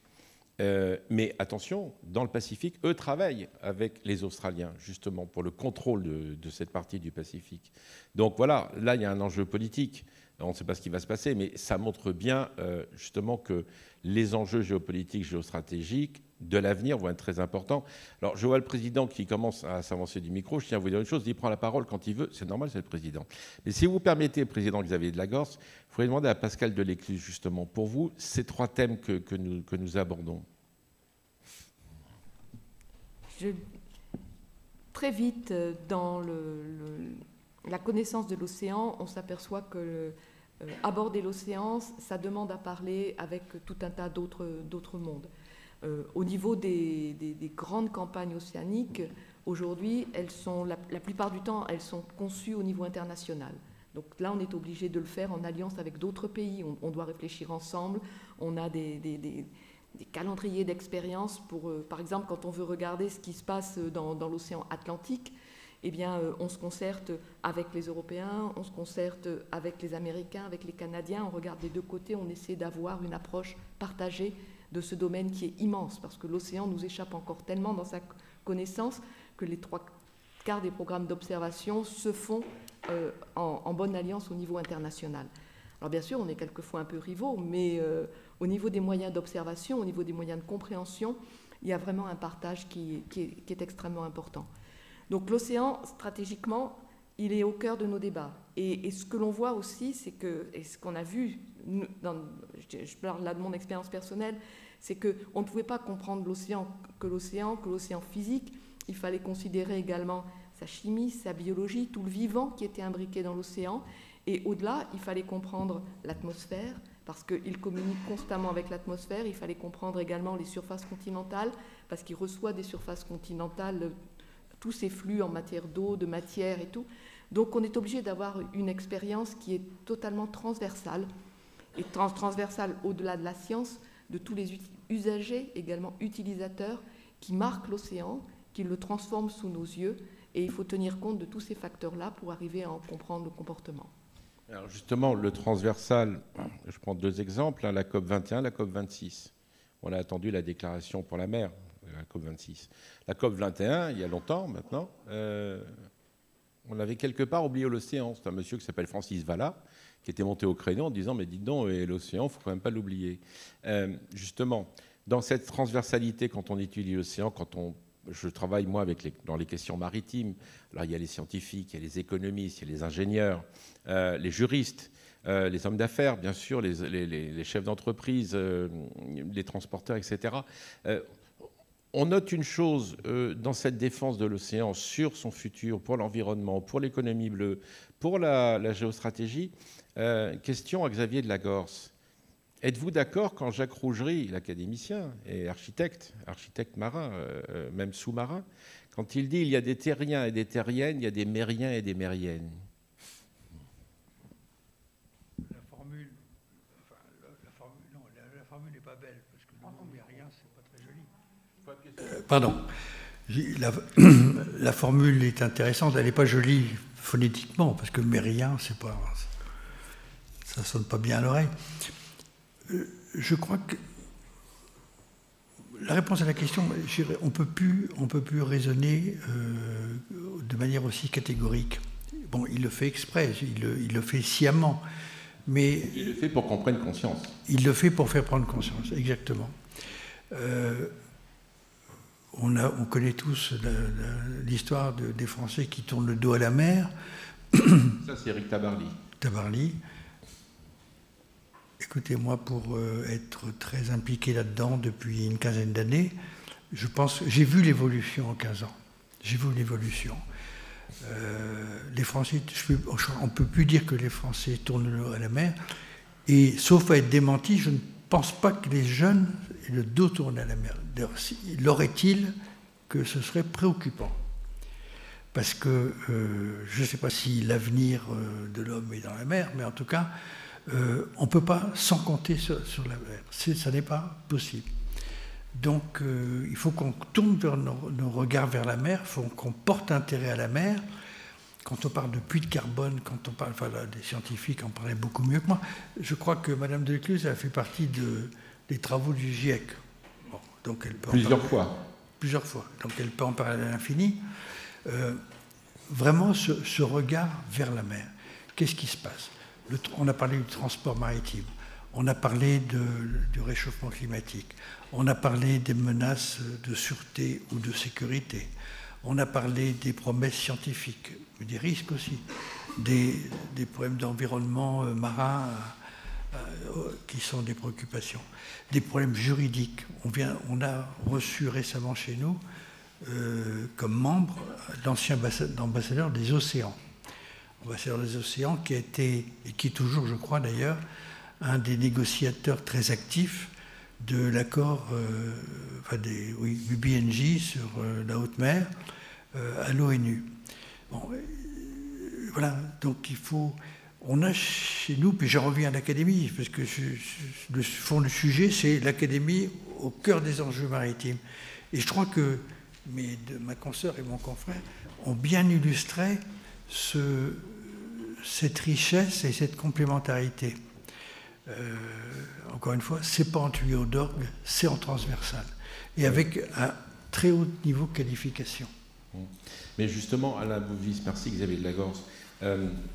Mais attention, dans le Pacifique, eux travaillent avec les Australiens, justement, pour le contrôle de cette partie du Pacifique. Donc voilà, là, il y a un enjeu politique. On ne sait pas ce qui va se passer, mais ça montre bien, justement, que les enjeux géopolitiques, géostratégiques de l'avenir vont être très importants. Alors, je vois le président qui commence à s'avancer du micro. Je tiens à vous dire une chose, il prend la parole quand il veut. C'est normal, c'est le président. Mais si vous permettez, président Xavier de Lagorce, il faudrait demander à Pascal Delécluze, justement, pour vous, ces 3 thèmes que nous abordons. Très vite, dans la connaissance de l'océan, on s'aperçoit que aborder l'océan, ça demande à parler avec tout un tas d'autres mondes. Au niveau des grandes campagnes océaniques, aujourd'hui, la plupart du temps, elles sont conçues au niveau international. Donc là, on est obligé de le faire en alliance avec d'autres pays. On doit réfléchir ensemble. On a des calendriers d'expérience pour, par exemple, quand on veut regarder ce qui se passe dans l'océan Atlantique, eh bien, on se concerte avec les Européens, on se concerte avec les Américains, avec les Canadiens, on regarde des 2 côtés, on essaie d'avoir une approche partagée de ce domaine qui est immense, parce que l'océan nous échappe encore tellement dans sa connaissance que les 3/4 des programmes d'observation se font en bonne alliance au niveau international. Alors bien sûr, on est quelquefois un peu rivaux, mais au niveau des moyens d'observation, au niveau des moyens de compréhension, il y a vraiment un partage qui est extrêmement important. Donc l'océan, stratégiquement, il est au cœur de nos débats. Et ce que l'on voit aussi, c'est que, et ce qu'on a vu, je parle là de mon expérience personnelle, c'est qu'on ne pouvait pas comprendre l'océan, que l'océan physique. Il fallait considérer également sa chimie, sa biologie, tout le vivant qui était imbriqué dans l'océan. Et au-delà, il fallait comprendre l'atmosphère, parce qu'il communique constamment avec l'atmosphère. Il fallait comprendre également les surfaces continentales, parce qu'il reçoit des surfaces continentales, tous ces flux en matière d'eau, de matière et tout. Donc on est obligé d'avoir une expérience qui est totalement transversale, et transversale au-delà de la science, de tous les usagers, également utilisateurs, qui marquent l'océan, qui le transforment sous nos yeux, et il faut tenir compte de tous ces facteurs-là pour arriver à en comprendre le comportement. Alors justement, le transversal, je prends 2 exemples, la COP21, la COP26. On a attendu la déclaration pour la mer, la COP26. La COP21, il y a longtemps maintenant, on avait quelque part oublié l'océan. C'est un monsieur qui s'appelle Francis Valla, qui était monté au créneau en disant « Mais dites donc, l'océan, il ne faut quand même pas l'oublier. » Justement, dans cette transversalité, quand on étudie l'océan, je travaille, moi, dans les questions maritimes. Alors, il y a les scientifiques, il y a les économistes, il y a les ingénieurs, les juristes, les hommes d'affaires, bien sûr, les chefs d'entreprise, les transporteurs, etc. On note une chose dans cette défense de l'océan sur son futur, pour l'environnement, pour l'économie bleue, pour la géostratégie. Question à Xavier de Lagorce. Êtes-vous d'accord quand Jacques Rougerie, l'académicien et architecte marin, même sous-marin, quand il dit il y a des terriens et des terriennes, il y a des mériens et des mériennes? La formule n'est pas belle, parce que le mot mérien, c'est pas très joli. Pardon. La formule est intéressante, elle n'est pas jolie phonétiquement, parce que mérien, ça sonne pas bien à l'oreille. Je crois que la réponse à la question, on peut plus raisonner de manière aussi catégorique. Bon, il le fait exprès, il le fait sciemment, mais il le fait pour qu'on prenne conscience. Il le fait pour faire prendre conscience, exactement. On connaît tous l'histoire des Français qui tournent le dos à la mer. Ça, c'est Éric Tabarly. Écoutez-moi, pour être très impliqué là-dedans depuis une quinzaine d'années, je pense que j'ai vu l'évolution en 15 ans. J'ai vu l'évolution. Les Français, on ne peut plus dire que les Français tournent le dos à la mer, et sauf à être démenti, je ne pense pas que les jeunes aient le dos tourné à la mer. L'aurait-il que ce serait préoccupant? Parce que je ne sais pas si l'avenir de l'homme est dans la mer, mais en tout cas, on ne peut pas sans compter sur la mer. Ça n'est pas possible. Donc, il faut qu'on tourne nos regards vers la mer, il faut qu'on porte intérêt à la mer. Quand on parle de puits de carbone, quand on parle, enfin, là, des scientifiques en parlaient beaucoup mieux que moi. Je crois que Mme Delécluze a fait partie des travaux du GIEC. Bon, donc elle peut Plusieurs fois. Donc elle peut en parler à l'infini. Vraiment, ce regard vers la mer. Qu'est-ce qui se passe? On a parlé du transport maritime, on a parlé du réchauffement climatique, on a parlé des menaces de sûreté ou de sécurité, on a parlé des promesses scientifiques, mais des risques aussi, des problèmes d'environnement marin qui sont des préoccupations, des problèmes juridiques. On a reçu récemment chez nous, comme membre, l'ancien ambassadeur des océans. Ambassadeur des océans, qui a été, et qui est toujours, je crois d'ailleurs, un des négociateurs très actifs de l'accord du BNJ sur la haute mer à l'ONU. Bon, voilà, donc il faut... On a chez nous, puis j'en reviens à l'académie, parce que le fond du sujet, c'est l'académie au cœur des enjeux maritimes. Et je crois que ma consoeur et mon confrère ont bien illustré cette richesse et cette complémentarité. Encore une fois, c'est pas en tuyau d'orgue, c'est en transversal. Et avec un très haut niveau de qualification. Mais justement, Alain Bouvis, merci Xavier de Lagorce.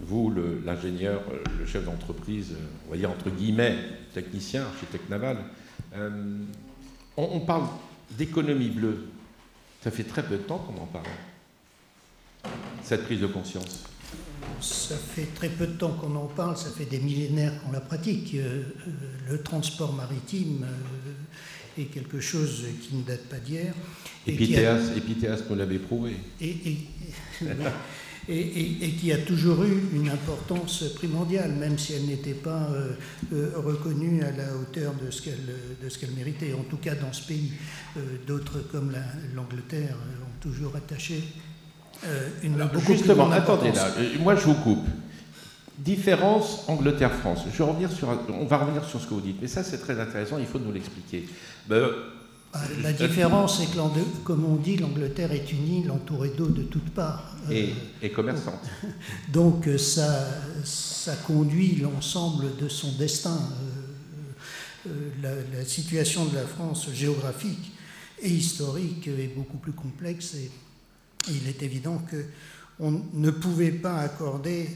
Vous, l'ingénieur, le chef d'entreprise, on va dire entre guillemets, technicien, architecte naval, on parle d'économie bleue. Ça fait très peu de temps qu'on en parle, cette prise de conscience. Ça fait très peu de temps qu'on en parle, ça fait des millénaires qu'on la pratique. Le transport maritime est quelque chose qui ne date pas d'hier. Épithéas nous l'avait prouvé. Et qui a toujours eu une importance primordiale, même si elle n'était pas reconnue à la hauteur de ce qu'elle méritait, en tout cas dans ce pays. D'autres, comme l'Angleterre, ont toujours attaché une beaucoup plus grande importance. Attendez là, moi je vous coupe. Différence Angleterre-France. On va revenir sur ce que vous dites, mais ça c'est très intéressant, il faut nous l'expliquer. La différence, c'est que, comme on dit, l'Angleterre est une île entourée d'eau de toutes parts. Et commerçante. Donc ça conduit l'ensemble de son destin. La situation de la France géographique et historique est beaucoup plus complexe et il est évident qu'on ne pouvait pas accorder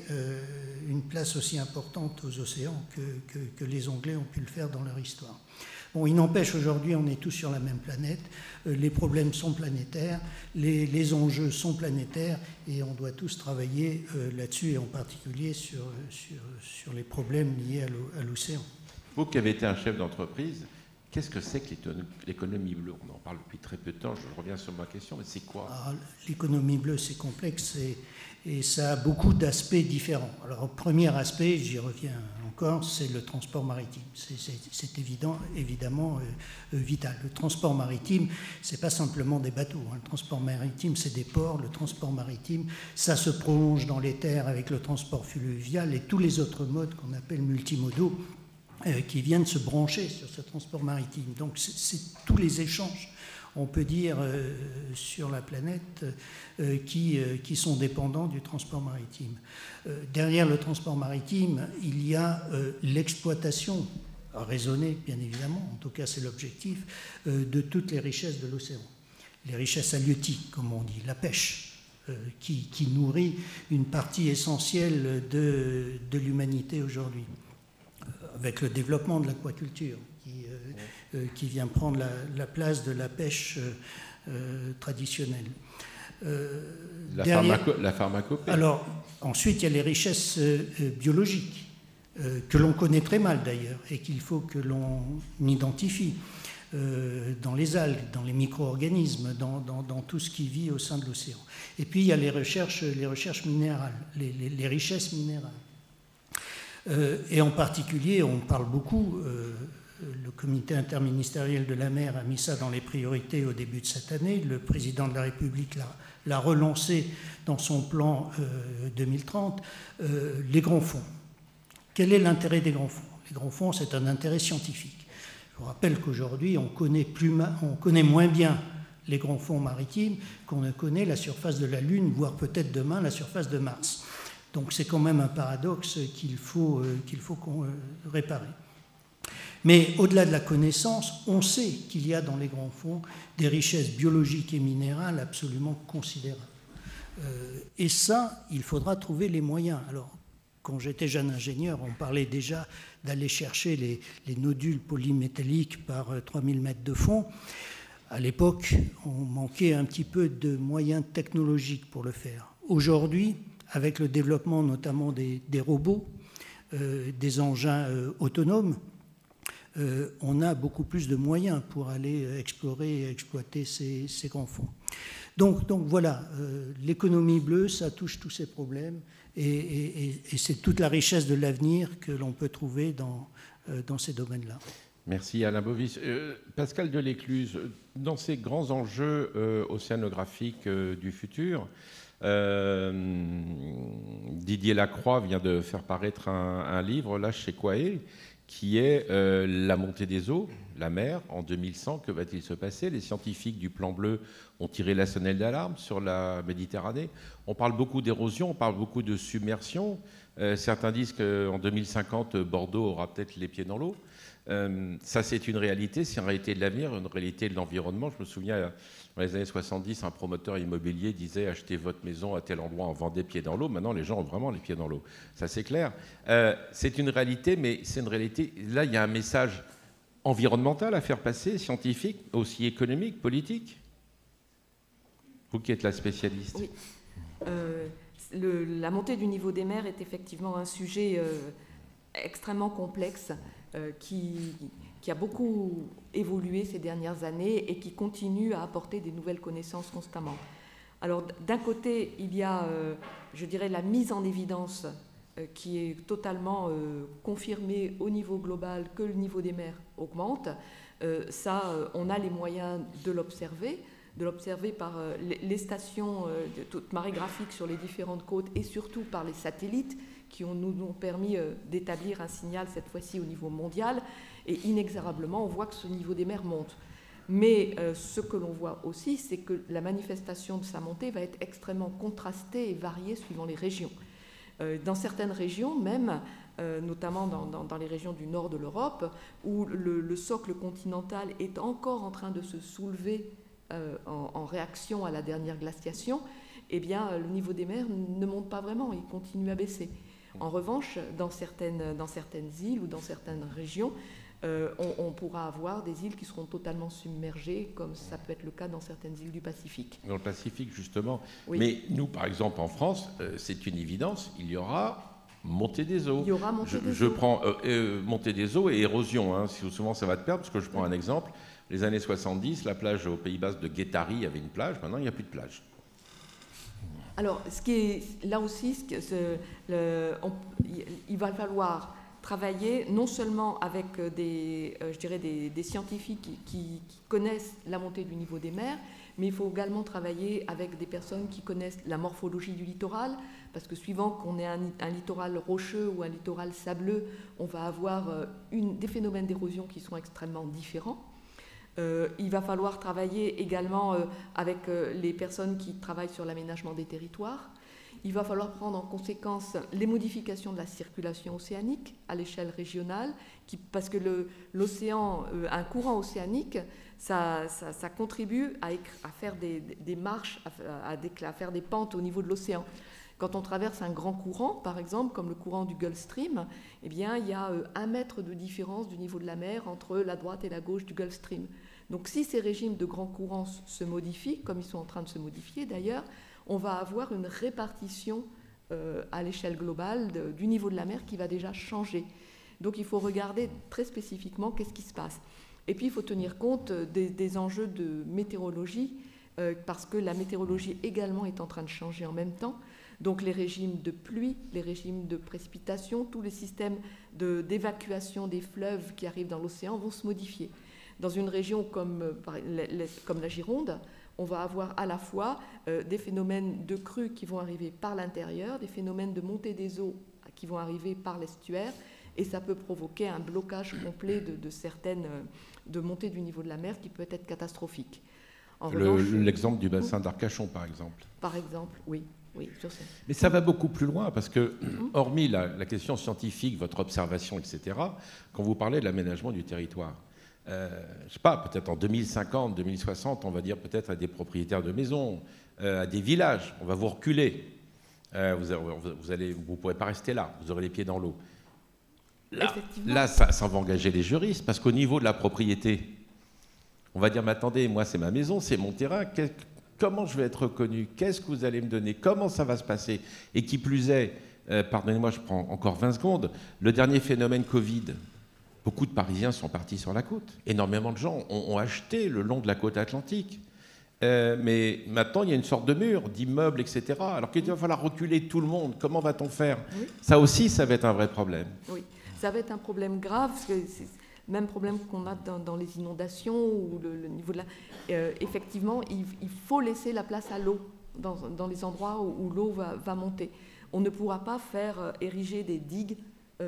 une place aussi importante aux océans que les Anglais ont pu le faire dans leur histoire. Bon, il n'empêche, aujourd'hui, on est tous sur la même planète, les problèmes sont planétaires, les enjeux sont planétaires, et on doit tous travailler là-dessus, et en particulier sur les problèmes liés à l'océan. Vous qui avez été un chef d'entreprise, qu'est-ce que c'est que l'économie bleue? On en parle depuis très peu de temps, je reviens sur ma question, mais c'est quoi? L'économie bleue, c'est complexe et ça a beaucoup d'aspects différents. Alors, le premier aspect, j'y reviens encore, c'est le transport maritime. C'est évidemment vital. Le transport maritime, c'est pas simplement des bateaux. Le transport maritime, c'est des ports. Le transport maritime, ça se prolonge dans les terres avec le transport fluvial et tous les autres modes qu'on appelle multimodaux qui viennent se brancher sur ce transport maritime. Donc, c'est tous les échanges, on peut dire, sur la planète qui sont dépendants du transport maritime. Derrière le transport maritime, il y a l'exploitation raisonnée, bien évidemment, en tout cas c'est l'objectif, de toutes les richesses de l'océan. Les richesses halieutiques, comme on dit, la pêche, qui nourrit une partie essentielle de l'humanité aujourd'hui, avec le développement de l'aquaculture, qui vient prendre la place de la pêche traditionnelle. La pharmacopée. Alors, ensuite, il y a les richesses biologiques, que l'on connaît très mal d'ailleurs, et qu'il faut que l'on identifie dans les algues, dans les micro-organismes, dans tout ce qui vit au sein de l'océan. Et puis, il y a les recherches minérales, les richesses minérales. Et en particulier, on parle beaucoup, le comité interministériel de la mer a mis ça dans les priorités au début de cette année, le président de la République l'a relancé dans son plan 2030, les grands fonds. Quel est l'intérêt des grands fonds? Les grands fonds, c'est un intérêt scientifique. Je vous rappelle qu'aujourd'hui, on connaît moins bien les grands fonds maritimes qu'on ne connaît la surface de la Lune, voire peut-être demain la surface de Mars. Donc c'est quand même un paradoxe qu'il faut réparer. Mais au-delà de la connaissance, on sait qu'il y a dans les grands fonds des richesses biologiques et minérales absolument considérables. Et ça, il faudra trouver les moyens. Alors, quand j'étais jeune ingénieur, on parlait déjà d'aller chercher les nodules polymétalliques par 3000 mètres de fond. À l'époque, on manquait un petit peu de moyens technologiques pour le faire. Aujourd'hui, avec le développement notamment des robots, des engins autonomes, on a beaucoup plus de moyens pour aller explorer et exploiter ces grands fonds. Donc voilà, l'économie bleue, ça touche tous ces problèmes et c'est toute la richesse de l'avenir que l'on peut trouver dans ces domaines-là. Merci Alain Bovis. Pascal Delécluze, dans ces grands enjeux océanographiques du futur, Didier Lacroix vient de faire paraître un livre là chez Quae qui est la montée des eaux, la mer, en 2100. Que va-t-il se passer? Les scientifiques du Plan Bleu ont tiré la sonnette d'alarme sur la Méditerranée. On parle beaucoup d'érosion, on parle beaucoup de submersion. Certains disent qu'en 2050, Bordeaux aura peut-être les pieds dans l'eau. Ça, c'est une réalité, c'est une réalité de l'avenir, une réalité de l'environnement. Je me souviens, dans les années 70, un promoteur immobilier disait « Achetez votre maison à tel endroit en vendez pieds dans l'eau ». Maintenant, les gens ont vraiment les pieds dans l'eau. Ça, c'est clair. C'est une réalité, mais c'est une réalité... Là, il y a un message environnemental à faire passer, scientifique, aussi économique, politique. Vous qui êtes la spécialiste. Oui. La montée du niveau des mers est effectivement un sujet extrêmement complexe qui a beaucoup évolué ces dernières années et qui continue à apporter des nouvelles connaissances constamment. Alors d'un côté, il y a, je dirais, la mise en évidence qui est totalement confirmée au niveau global que le niveau des mers augmente. On a les moyens de l'observer par les stations marégraphiques sur les différentes côtes et surtout par les satellites qui nous ont permis d'établir un signal cette fois-ci au niveau mondial. Et inexorablement, on voit que ce niveau des mers monte. Mais ce que l'on voit aussi, c'est que la manifestation de sa montée va être extrêmement contrastée et variée suivant les régions. Dans certaines régions même, notamment dans les régions du nord de l'Europe, où le socle continental est encore en train de se soulever en réaction à la dernière glaciation, eh bien, le niveau des mers ne monte pas vraiment, il continue à baisser. En revanche, dans certaines îles ou dans certaines régions, on pourra avoir des îles qui seront totalement submergées, comme ça peut être le cas dans certaines îles du Pacifique. Dans le Pacifique, justement. Oui. Mais nous, par exemple, en France, c'est une évidence, il y aura montée des eaux. Il y aura montée des eaux. Je prends montée des eaux et érosion. Hein, souvent, ça va te perdre, parce que je prends un exemple. Les années 70, la plage au Pays Basque de Guétari, il y avait une plage. Maintenant, il n'y a plus de plage. Alors, ce qui est là aussi, il va falloir travailler non seulement avec des scientifiques qui connaissent la montée du niveau des mers, mais il faut également travailler avec des personnes qui connaissent la morphologie du littoral, parce que suivant qu'on ait un littoral rocheux ou un littoral sableux, on va avoir des phénomènes d'érosion qui sont extrêmement différents. Il va falloir travailler également avec les personnes qui travaillent sur l'aménagement des territoires. Il va falloir prendre en conséquence les modifications de la circulation océanique à l'échelle régionale, parce que l'océan, un courant océanique, ça contribue à faire des marches, à faire des pentes au niveau de l'océan. Quand on traverse un grand courant, par exemple, comme le courant du Gulf Stream, eh bien, il y a 1 mètre de différence du niveau de la mer entre la droite et la gauche du Gulf Stream. Donc si ces régimes de grands courants se modifient, comme ils sont en train de se modifier d'ailleurs, on va avoir une répartition à l'échelle globale du niveau de la mer qui va déjà changer. Donc il faut regarder très spécifiquement qu'est-ce qui se passe. Et puis il faut tenir compte des enjeux de météorologie, parce que la météorologie également est en train de changer en même temps. Donc les régimes de pluie, les régimes de précipitation, tous les systèmes d'évacuation des fleuves qui arrivent dans l'océan vont se modifier. Dans une région comme la Gironde, on va avoir à la fois des phénomènes de crues qui vont arriver par l'intérieur, des phénomènes de montée des eaux qui vont arriver par l'estuaire, et ça peut provoquer un blocage complet de certaines de montée du niveau de la mer qui peut être catastrophique. L'exemple du bassin d'Arcachon, par exemple. Par exemple, oui. Oui, je sais. Mais ça va beaucoup plus loin, parce que, hormis la question scientifique, votre observation, etc., quand vous parlez de l'aménagement du territoire, je ne sais pas, peut-être en 2050, 2060, on va dire peut-être à des propriétaires de maisons, à des villages, on va vous reculer. Vous ne pourrez pas rester là, vous aurez les pieds dans l'eau. Là, ça va engager les juristes, parce qu'au niveau de la propriété, on va dire, mais attendez, moi c'est ma maison, c'est mon terrain, comment je vais être reconnu? Qu'est-ce que vous allez me donner? Comment ça va se passer? Et qui plus est, pardonnez-moi, je prends encore 20 secondes, le dernier phénomène Covid, beaucoup de Parisiens sont partis sur la côte. Énormément de gens ont acheté le long de la côte atlantique. Mais maintenant, il y a une sorte de mur, d'immeubles, etc. Alors qu'il va falloir reculer tout le monde. Comment va-t-on faire? Oui. Ça aussi, ça va être un vrai problème. Oui, ça va être un problème grave, parce que c'est le même problème qu'on a dans les inondations ou le niveau de la... effectivement, il faut laisser la place à l'eau dans les endroits où l'eau va monter. On ne pourra pas faire ériger des digues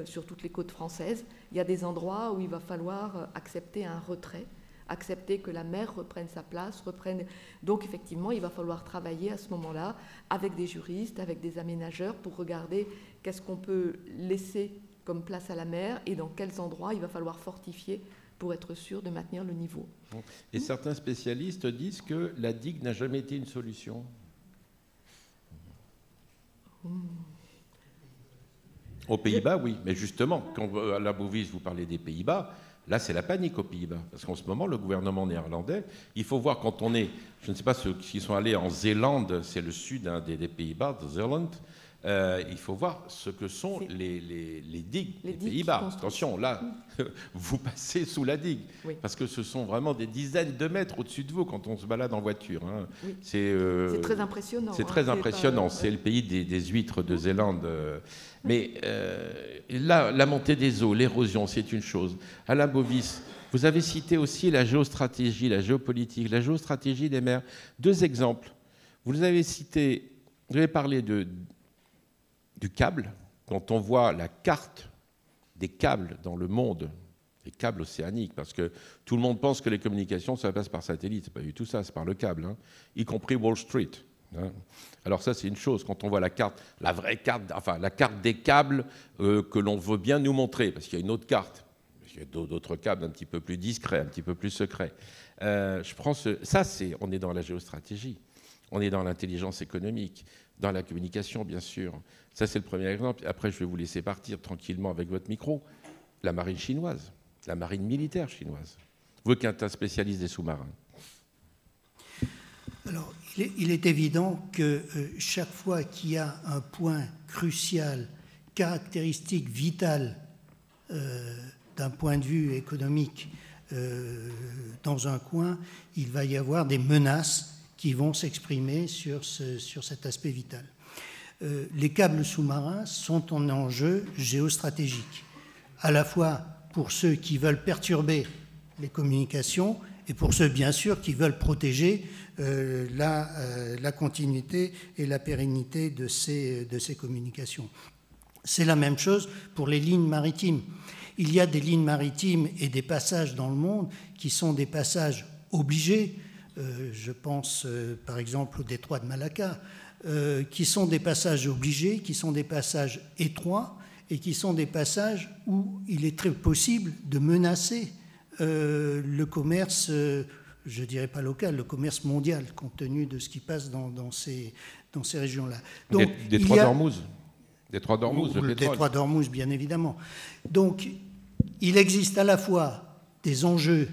sur toutes les côtes françaises. Il y a des endroits où il va falloir accepter un retrait, accepter que la mer reprenne sa place, Donc effectivement, il va falloir travailler à ce moment-là avec des juristes, avec des aménageurs pour regarder qu'est-ce qu'on peut laisser comme place à la mer et dans quels endroits il va falloir fortifier pour être sûr de maintenir le niveau. Et certains spécialistes disent que la digue n'a jamais été une solution. Aux Pays-Bas, oui. Mais justement, quand à la Bovis, vous parlez des Pays-Bas, là, c'est la panique aux Pays-Bas. Parce qu'en ce moment, le gouvernement néerlandais, il faut voir quand on est... Je ne sais pas ceux qui sont allés en Zélande, c'est le sud des Pays-Bas, de Zélande. Il faut voir ce que sont les digues des Pays-Bas. Attention, là, vous passez sous la digue. Oui. Parce que ce sont vraiment des dizaines de mètres au-dessus de vous quand on se balade en voiture. Hein. Oui. C'est très impressionnant. C'est très impressionnant. C'est le pays des huîtres de Zélande. Mais là, la montée des eaux, l'érosion, c'est une chose. Alain Bovis, vous avez cité aussi la géostratégie, la géopolitique, la géostratégie des mers. 2 exemples. Vous avez cité, vous avez parlé du câble. Quand on voit la carte des câbles dans le monde, les câbles océaniques, parce que tout le monde pense que les communications, ça passe par satellite. C'est pas du tout ça, c'est par le câble, hein, y compris Wall Street. Hein. Alors ça, c'est une chose. Quand on voit la carte, la vraie carte, enfin la carte des câbles que l'on veut bien nous montrer, parce qu'il y a une autre carte, il y a d'autres câbles un petit peu plus discrets, un petit peu plus secrets. Je prends ça, on est dans la géostratégie, on est dans l'intelligence économique, dans la communication, bien sûr. Ça, c'est le premier exemple. Après, je vais vous laisser partir tranquillement avec votre micro. La marine chinoise. la marine militaire chinoise. Vous qui êtes un spécialiste des sous-marins. Alors, il est évident que chaque fois qu'il y a un point crucial, caractéristique, vital, d'un point de vue économique, dans un coin, il va y avoir des menaces qui vont s'exprimer sur cet aspect vital. Les câbles sous-marins sont un enjeu géostratégique, à la fois pour ceux qui veulent perturber les communications et pour ceux, bien sûr, qui veulent protéger la continuité et la pérennité de ces communications. C'est la même chose pour les lignes maritimes. Il y a des lignes maritimes et des passages dans le monde qui sont des passages obligés. Je pense par exemple au détroit de Malacca, qui sont des passages obligés, qui sont des passages étroits et qui sont des passages où il est très possible de menacer le commerce, je ne dirais pas local, le commerce mondial, compte tenu de ce qui passe dans ces régions-là. Donc, Détroit d'Ormuz. Détroit d'Ormuz, le pétrole. Détroit d'Ormuz, bien évidemment. Donc, il existe à la fois des enjeux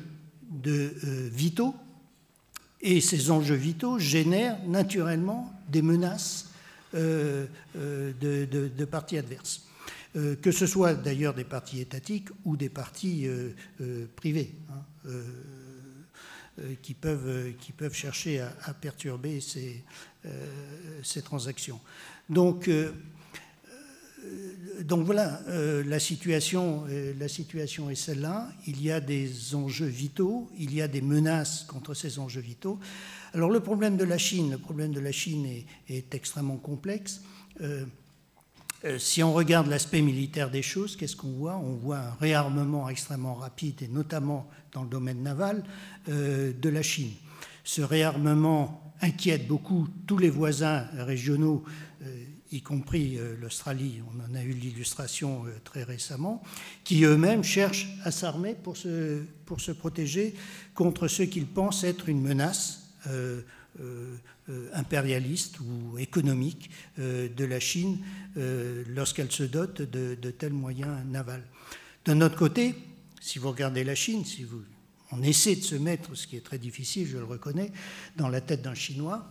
vitaux, et ces enjeux vitaux génèrent naturellement des menaces de parties adverses. Que ce soit d'ailleurs des partis étatiques ou des partis privés, hein, qui peuvent chercher à perturber ces transactions. Donc voilà, la situation est celle-là. Il y a des enjeux vitaux, il y a des menaces contre ces enjeux vitaux. Alors le problème de la Chine est extrêmement complexe. Si on regarde l'aspect militaire des choses, qu'est-ce qu'on voit? On voit un réarmement extrêmement rapide, et notamment dans le domaine naval, de la Chine. Ce réarmement inquiète beaucoup tous les voisins régionaux, y compris l'Australie, on en a eu l'illustration très récemment, qui eux-mêmes cherchent à s'armer pour se protéger contre ce qu'ils pensent être une menace impérialiste ou économique de la Chine lorsqu'elle se dote de tels moyens navals. D'un autre côté, si vous regardez la Chine, on essaie de se mettre, ce qui est très difficile, je le reconnais, dans la tête d'un Chinois,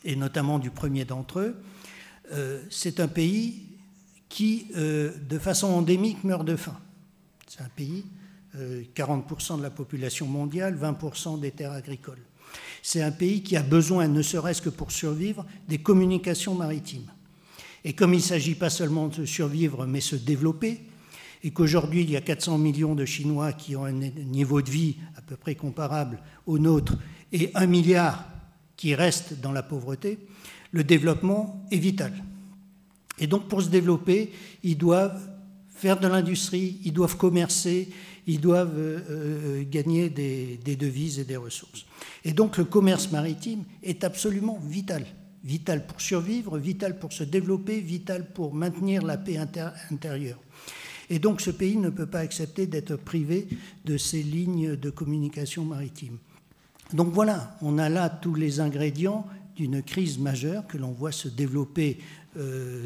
et notamment du premier d'entre eux, c'est un pays qui, de façon endémique, meurt de faim. C'est un pays, 40% de la population mondiale, 20% des terres agricoles. C'est un pays qui a besoin, ne serait-ce que pour survivre, des communications maritimes. Et comme il ne s'agit pas seulement de survivre, mais se développer, et qu'aujourd'hui, il y a 400 millions de Chinois qui ont un niveau de vie à peu près comparable au nôtre, et 1 milliard qui restent dans la pauvreté, le développement est vital. Et donc, pour se développer, ils doivent faire de l'industrie, ils doivent commercer, ils doivent gagner des devises et des ressources. Et donc, le commerce maritime est absolument vital. Vital pour survivre, vital pour se développer, vital pour maintenir la paix intérieure. Et donc, ce pays ne peut pas accepter d'être privé de ces lignes de communication maritime. Donc voilà, on a là tous les ingrédients d'une crise majeure que l'on voit se développer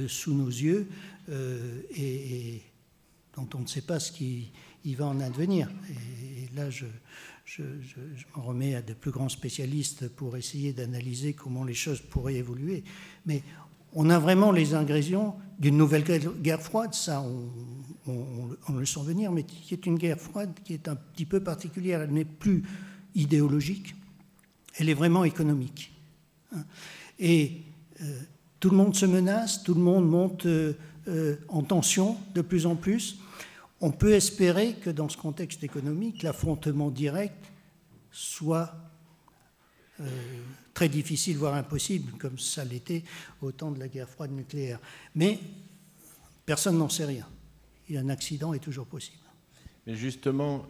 sous nos yeux et dont on ne sait pas ce qui va en advenir. Et là, je me remets à de plus grands spécialistes pour essayer d'analyser comment les choses pourraient évoluer. Mais on a vraiment les ingrédients d'une nouvelle guerre froide, ça on le sent venir, mais qui est une guerre froide qui est un petit peu particulière. Elle n'est plus idéologique, elle est vraiment économique. Et tout le monde se menace, tout le monde monte en tension de plus en plus. On peut espérer que dans ce contexte économique, l'affrontement direct soit très difficile, voire impossible, comme ça l'était au temps de la guerre froide nucléaire. Mais personne n'en sait rien. Et un accident est toujours possible. Mais justement,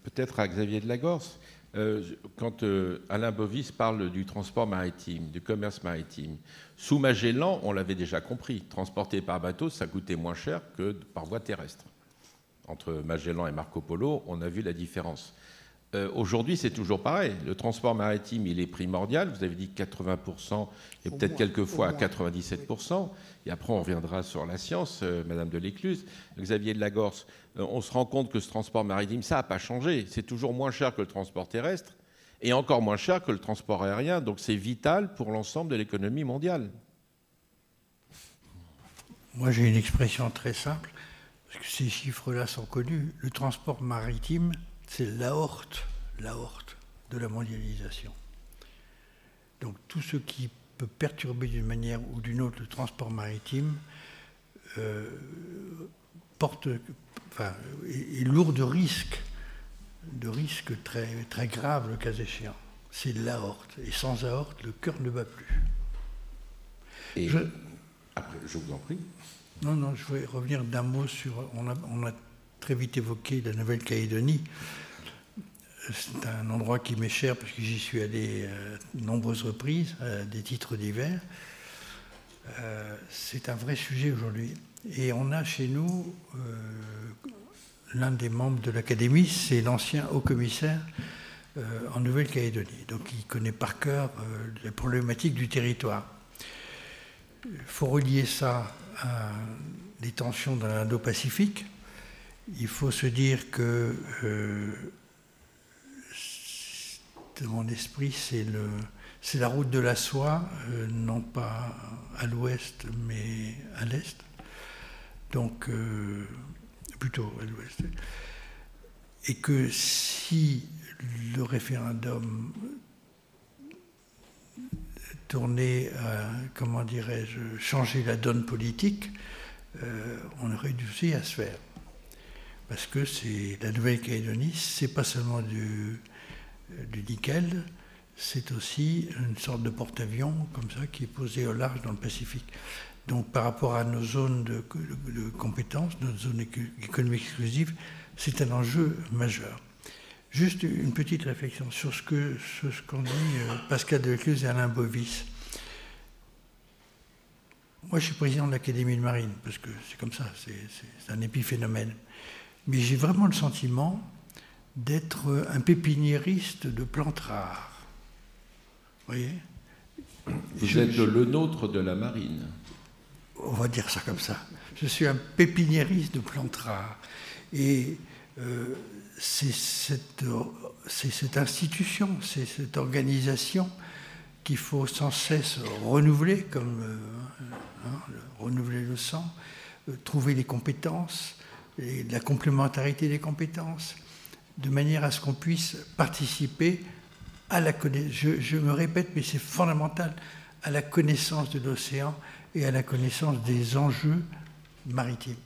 peut-être à Xavier de Lagorce, quand Alain Bovis parle du transport maritime, du commerce maritime, sous Magellan, on l'avait déjà compris, transporter par bateau, ça coûtait moins cher que par voie terrestre. Entre Magellan et Marco Polo, on a vu la différence. Aujourd'hui, c'est toujours pareil. Le transport maritime, il est primordial. Vous avez dit 80% et peut-être quelquefois à 97%. Et après, on reviendra sur la science, Madame de l'Écluse. Xavier de Lagorce, on se rend compte que ce transport maritime, ça n'a pas changé. C'est toujours moins cher que le transport terrestre et encore moins cher que le transport aérien. Donc c'est vital pour l'ensemble de l'économie mondiale. Moi, j'ai une expression très simple, parce que ces chiffres-là sont connus. Le transport maritime, c'est l'aorte de la mondialisation. Donc tout ce qui peut perturber d'une manière ou d'une autre le transport maritime est lourd de risques très, très graves le cas échéant. C'est l'aorte. Et sans aorte, le cœur ne bat plus. Et après, je vous en prie. Non, je voulais revenir d'un mot sur... On a très vite évoqué la Nouvelle-Calédonie. C'est un endroit qui m'est cher parce que j'y suis allé de nombreuses reprises, à des titres divers. C'est un vrai sujet aujourd'hui. Et on a chez nous l'un des membres de l'Académie, c'est l'ancien haut-commissaire en Nouvelle-Calédonie. Donc il connaît par cœur les problématiques du territoire. Il faut relier ça à les tensions dans l'Indo-Pacifique. Il faut se dire que dans mon esprit, c'est la route de la soie, non pas à l'ouest, mais à l'est. Donc, plutôt à l'ouest. Et que si le référendum tournait à, comment dirais-je, changer la donne politique, on aurait réussi à se faire. Parce que la Nouvelle-Calédonie, c'est pas seulement du nickel, c'est aussi une sorte de porte-avions comme ça qui est posé au large dans le Pacifique. Donc par rapport à nos zones de compétences, notre zone économique exclusive, c'est un enjeu majeur. Juste une petite réflexion sur ce qu'ont dit Pascal Deleuze et Alain Bovis. Moi je suis président de l'Académie de Marine, parce que c'est comme ça, c'est un épiphénomène. Mais j'ai vraiment le sentiment d'être un pépiniériste de plantes rares. Vous voyez ? Vous êtes le nôtre de la marine. On va dire ça comme ça. Je suis un pépiniériste de plantes rares. Et c'est cette institution, c'est cette organisation qu'il faut sans cesse renouveler, comme renouveler le sang, trouver les compétences, et la complémentarité des compétences, de manière à ce qu'on puisse participer à la connaissance, je me répète, mais c'est fondamental, à la connaissance de l'océan et à la connaissance des enjeux maritimes.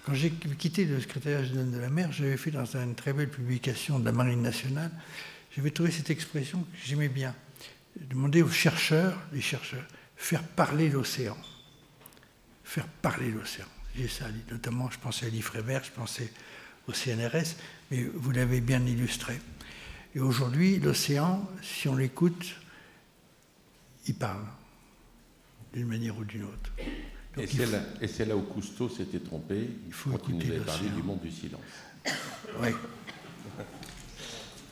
Quand j'ai quitté le secrétariat général de la mer, j'avais fait dans une très belle publication de la Marine nationale, j'avais trouvé cette expression que j'aimais bien. Demander aux chercheurs, faire parler l'océan. Faire parler l'océan. J'ai ça, notamment, je pensais à l'IFREMER, je pensais au CNRS, mais vous l'avez bien illustré. Et aujourd'hui, l'océan, si on l'écoute, il parle, d'une manière ou d'une autre. Donc et c'est là où Cousteau s'était trompé, il faut quand il nous avait parlé l'océan. du monde du silence. Oui.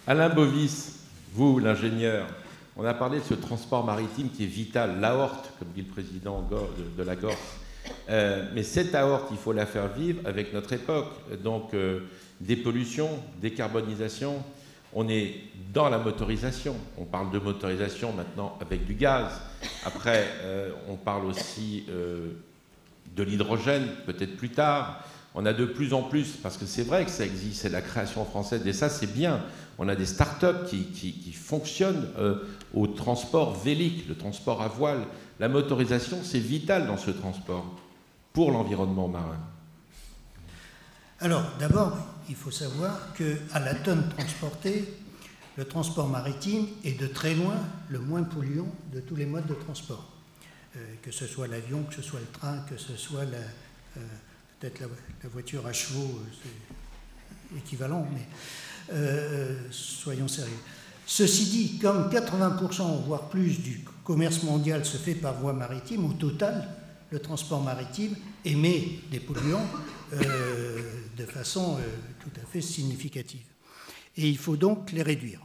Alain Bovis, vous, l'ingénieur, on a parlé de ce transport maritime qui est vital, l'aorte, comme dit le président de la Gorse. Mais cette aorte, il faut la faire vivre avec notre époque. Donc, dépollution, décarbonisation, on est dans la motorisation. On parle de motorisation maintenant avec du gaz. Après, on parle aussi de l'hydrogène, peut-être plus tard. On a de plus en plus, parce que c'est vrai que ça existe, c'est la création française, et ça c'est bien. On a des start-up qui fonctionnent au transport vélique, le transport à voile. La motorisation, c'est vital dans ce transport, pour l'environnement marin. Alors, d'abord, il faut savoir qu'à la tonne transportée, le transport maritime est de très loin le moins polluant de tous les modes de transport. Que ce soit l'avion, que ce soit le train, que ce soit peut-être la voiture à chevaux, c'est équivalent, mais soyons sérieux. Ceci dit, comme 80%, voire plus, du commerce mondial se fait par voie maritime, au total, le transport maritime émet des polluants de façon tout à fait significative. Et il faut donc les réduire.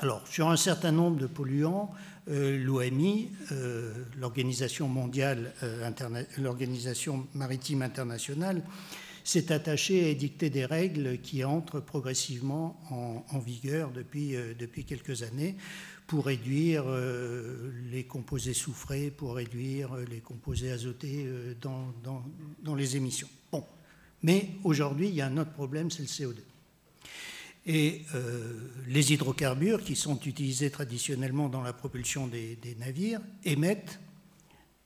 Alors, sur un certain nombre de polluants, l'OMI, l'Organisation maritime internationale, s'est attachée à édicter des règles qui entrent progressivement en vigueur depuis quelques années pour réduire les composés soufrés, pour réduire les composés azotés dans les émissions. Bon. Mais aujourd'hui, il y a un autre problème, c'est le CO2. Et les hydrocarbures qui sont utilisés traditionnellement dans la propulsion des navires émettent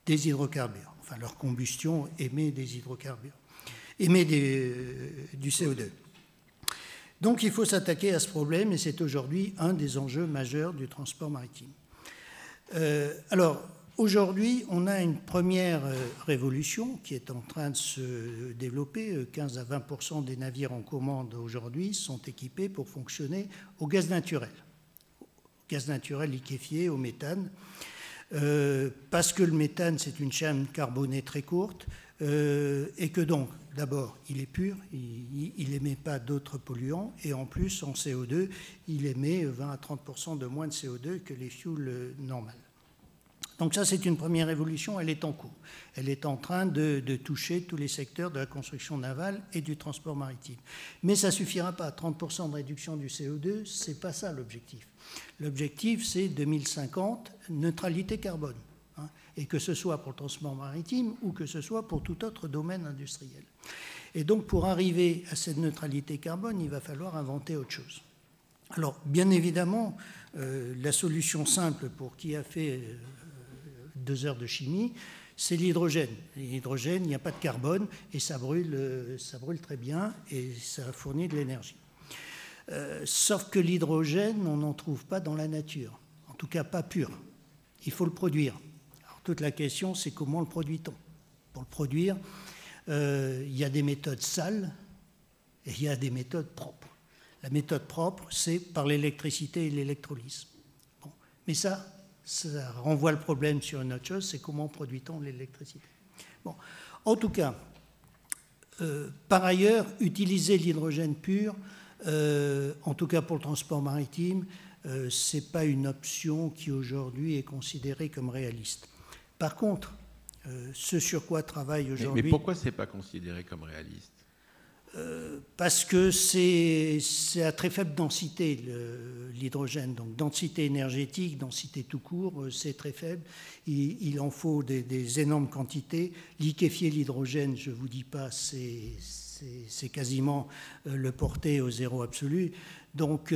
des hydrocarbures. Enfin, leur combustion émet des hydrocarbures, émet du CO2. Donc il faut s'attaquer à ce problème et c'est aujourd'hui un des enjeux majeurs du transport maritime. Alors, aujourd'hui, on a une première révolution qui est en train de se développer. 15 à 20% des navires en commande aujourd'hui sont équipés pour fonctionner au gaz naturel liquéfié, au méthane, parce que le méthane, c'est une chaîne carbonée très courte, et que donc, d'abord, il est pur, il n'émet pas d'autres polluants, et en plus, en CO2, il émet 20 à 30% de moins de CO2 que les fuels normaux. Donc ça, c'est une première évolution, elle est en cours. Elle est en train de toucher tous les secteurs de la construction navale et du transport maritime. Mais ça ne suffira pas. 30% de réduction du CO2, ce n'est pas ça l'objectif. L'objectif, c'est 2050, neutralité carbone. Hein, et que ce soit pour le transport maritime ou que ce soit pour tout autre domaine industriel. Et donc, pour arriver à cette neutralité carbone, il va falloir inventer autre chose. Alors, bien évidemment, la solution simple pour qui a fait 2 heures de chimie, c'est l'hydrogène. L'hydrogène, il n'y a pas de carbone et ça brûle très bien et ça fournit de l'énergie. Sauf que l'hydrogène, on n'en trouve pas dans la nature, en tout cas pas pur. Il faut le produire. Alors, toute la question, c'est comment le produit-on? Pour le produire, il y a des méthodes sales et il y a des méthodes propres. La méthode propre, c'est par l'électricité et l'électrolyse. Bon. Mais ça renvoie le problème sur une autre chose, c'est comment produit-on l'électricité. Bon. En tout cas, par ailleurs, utiliser l'hydrogène pur, en tout cas pour le transport maritime, ce n'est pas une option qui aujourd'hui est considérée comme réaliste. Par contre, ce sur quoi travaille aujourd'hui... Mais pourquoi ce n'est pas considéré comme réaliste? Parce que c'est à très faible densité l'hydrogène, donc densité énergétique, densité tout court, c'est très faible. Il en faut des énormes quantités. Liquéfier l'hydrogène, je ne vous dis pas, c'est quasiment le porter au zéro absolu. Donc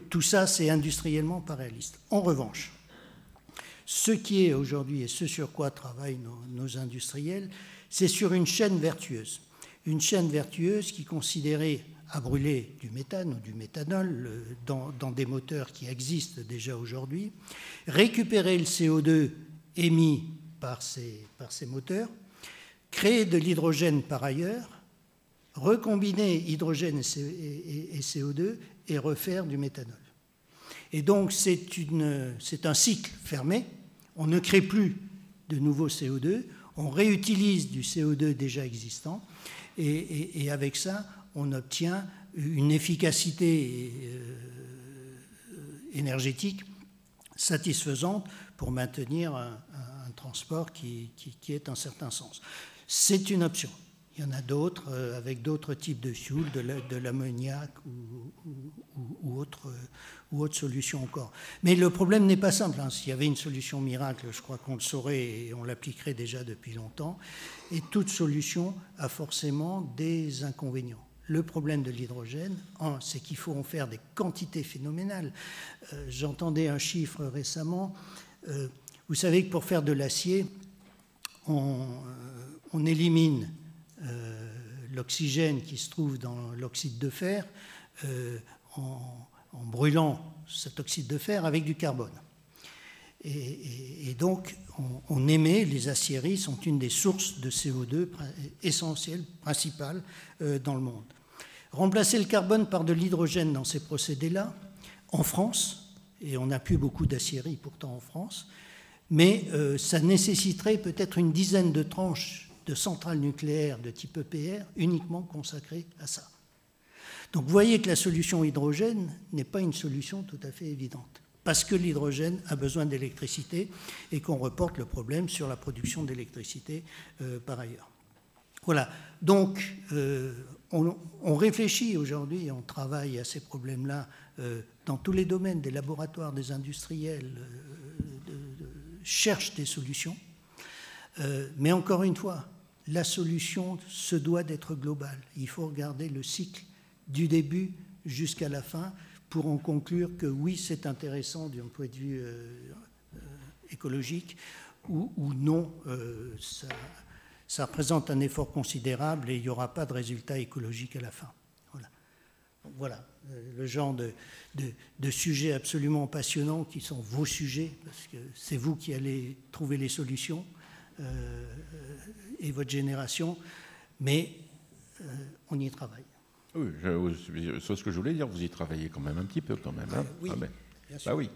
tout ça, c'est industriellement pas réaliste. En revanche, ce qui est aujourd'hui et ce sur quoi travaillent nos industriels, c'est sur une chaîne vertueuse. Une chaîne vertueuse qui consisterait à brûler du méthane ou du méthanol dans des moteurs qui existent déjà aujourd'hui, récupérer le CO2 émis par ces moteurs, créer de l'hydrogène par ailleurs, recombiner hydrogène et CO2 et refaire du méthanol. Et donc c'est un cycle fermé, on ne crée plus de nouveau CO2, on réutilise du CO2 déjà existant, et avec ça, on obtient une efficacité énergétique satisfaisante pour maintenir un transport qui ait un certain sens. C'est une option. Il y en a d'autres avec d'autres types de fuel, de l'ammoniac ou autre solution encore. Mais le problème n'est pas simple. Hein. S'il y avait une solution miracle, je crois qu'on le saurait et on l'appliquerait déjà depuis longtemps. Et toute solution a forcément des inconvénients. Le problème de l'hydrogène, c'est qu'il faut en faire des quantités phénoménales. J'entendais un chiffre récemment. Vous savez que pour faire de l'acier, on élimine l'oxygène qui se trouve dans l'oxyde de fer en brûlant cet oxyde de fer avec du carbone. Et donc, on émet, les aciéries sont une des sources de CO2 essentielles, principales dans le monde. Remplacer le carbone par de l'hydrogène dans ces procédés-là, en France, et on n'a plus beaucoup d'aciéries pourtant en France, mais ça nécessiterait peut-être une dizaine de tranches de centrales nucléaires de type EPR uniquement consacrées à ça. Donc vous voyez que la solution hydrogène n'est pas une solution tout à fait évidente, parce que l'hydrogène a besoin d'électricité et qu'on reporte le problème sur la production d'électricité par ailleurs. Voilà, donc on réfléchit aujourd'hui, on travaille à ces problèmes-là dans tous les domaines, des laboratoires, des industriels, cherchent des solutions. Mais encore une fois, la solution se doit d'être globale. Il faut regarder le cycle du début jusqu'à la fin pour en conclure que oui, c'est intéressant d'un point de vue écologique ou non, ça représente un effort considérable et il n'y aura pas de résultat écologique à la fin. Voilà le genre de sujets absolument passionnants qui sont vos sujets, parce que c'est vous qui allez trouver les solutions et votre génération, mais on y travaille. Oui, c'est ce que je voulais dire, vous y travaillez quand même un petit peu quand même. Hein. Oui, ah ben, bien sûr. Bah oui.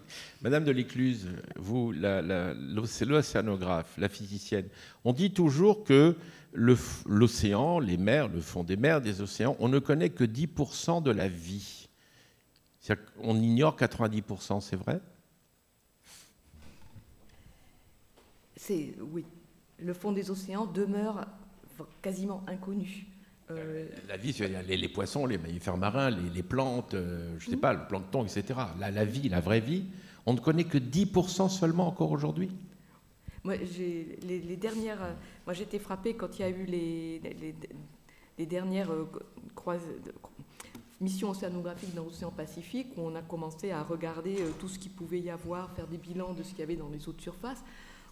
Madame de l'Écluse, vous, c'est l'océanographe, la physicienne. On dit toujours que l'océan, les mers, le fond des mers, des océans, on ne connaît que 10% de la vie. C'est-à-dire qu'on ignore 90%, c'est vrai ? Oui. Le fond des océans demeure quasiment inconnu. La vie, c'est les poissons, les mammifères marins, les plantes, je ne sais pas, le plancton, etc. La vie, la vraie vie, on ne connaît que 10% seulement encore aujourd'hui. Moi, les dernières... Moi, j'étais frappée quand il y a eu les dernières missions océanographiques dans l'océan Pacifique, où on a commencé à regarder tout ce qu'il pouvait y avoir, faire des bilans de ce qu'il y avait dans les eaux de surface.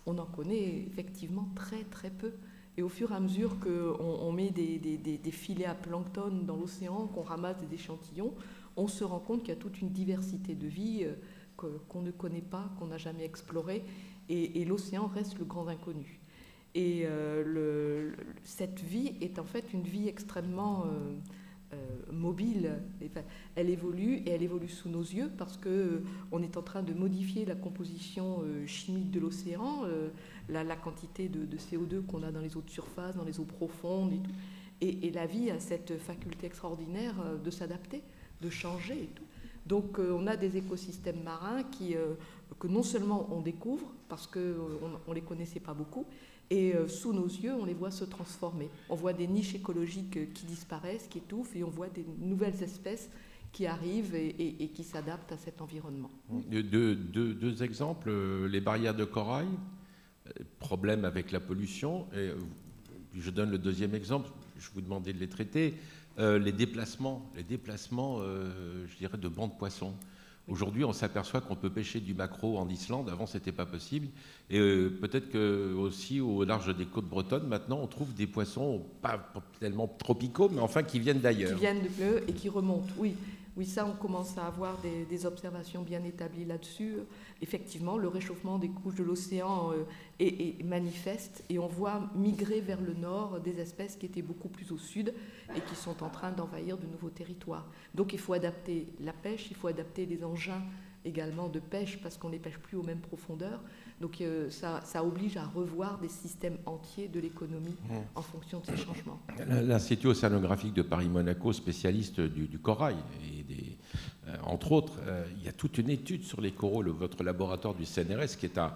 On en connaît effectivement très, très peu. Et au fur et à mesure qu'on met des filets à plancton dans l'océan, qu'on ramasse des échantillons, on se rend compte qu'il y a toute une diversité de vie qu'on ne connaît pas, qu'on n'a jamais explorée. Et l'océan reste le grand inconnu. Et cette vie est en fait une vie extrêmement mobile. Elle évolue et elle évolue sous nos yeux parce qu'on est en train de modifier la composition chimique de l'océan, la quantité de CO2 qu'on a dans les eaux de surface, dans les eaux profondes et tout. Et la vie a cette faculté extraordinaire de s'adapter, de changer et tout. Donc on a des écosystèmes marins que non seulement on découvre parce qu'on ne les connaissait pas beaucoup, et sous nos yeux, on les voit se transformer. On voit des niches écologiques qui disparaissent, qui étouffent, et on voit des nouvelles espèces qui arrivent et qui s'adaptent à cet environnement. Deux exemples, les barrières de corail, problème avec la pollution. Et je donne le deuxième exemple, je vous demandais de les traiter, les déplacements, je dirais, de bancs de poissons. Aujourd'hui, on s'aperçoit qu'on peut pêcher du maquereau en Islande. Avant, ce n'était pas possible. Et peut-être qu'aussi au large des côtes bretonnes, maintenant, on trouve des poissons pas tellement tropicaux, mais enfin qui viennent d'ailleurs. Qui viennent de bleu et qui remontent, oui. Oui, ça, on commence à avoir des observations bien établies là-dessus. Effectivement, le réchauffement des couches de l'océan est manifeste et on voit migrer vers le nord des espèces qui étaient beaucoup plus au sud et qui sont en train d'envahir de nouveaux territoires. Donc il faut adapter la pêche, il faut adapter les engins également de pêche parce qu'on ne les pêche plus aux mêmes profondeurs. Donc ça oblige à revoir des systèmes entiers de l'économie en fonction de ces changements. L'Institut océanographique de Paris-Monaco, spécialiste du corail, et entre autres, il y a toute une étude sur les coraux. Votre laboratoire du CNRS, qui est un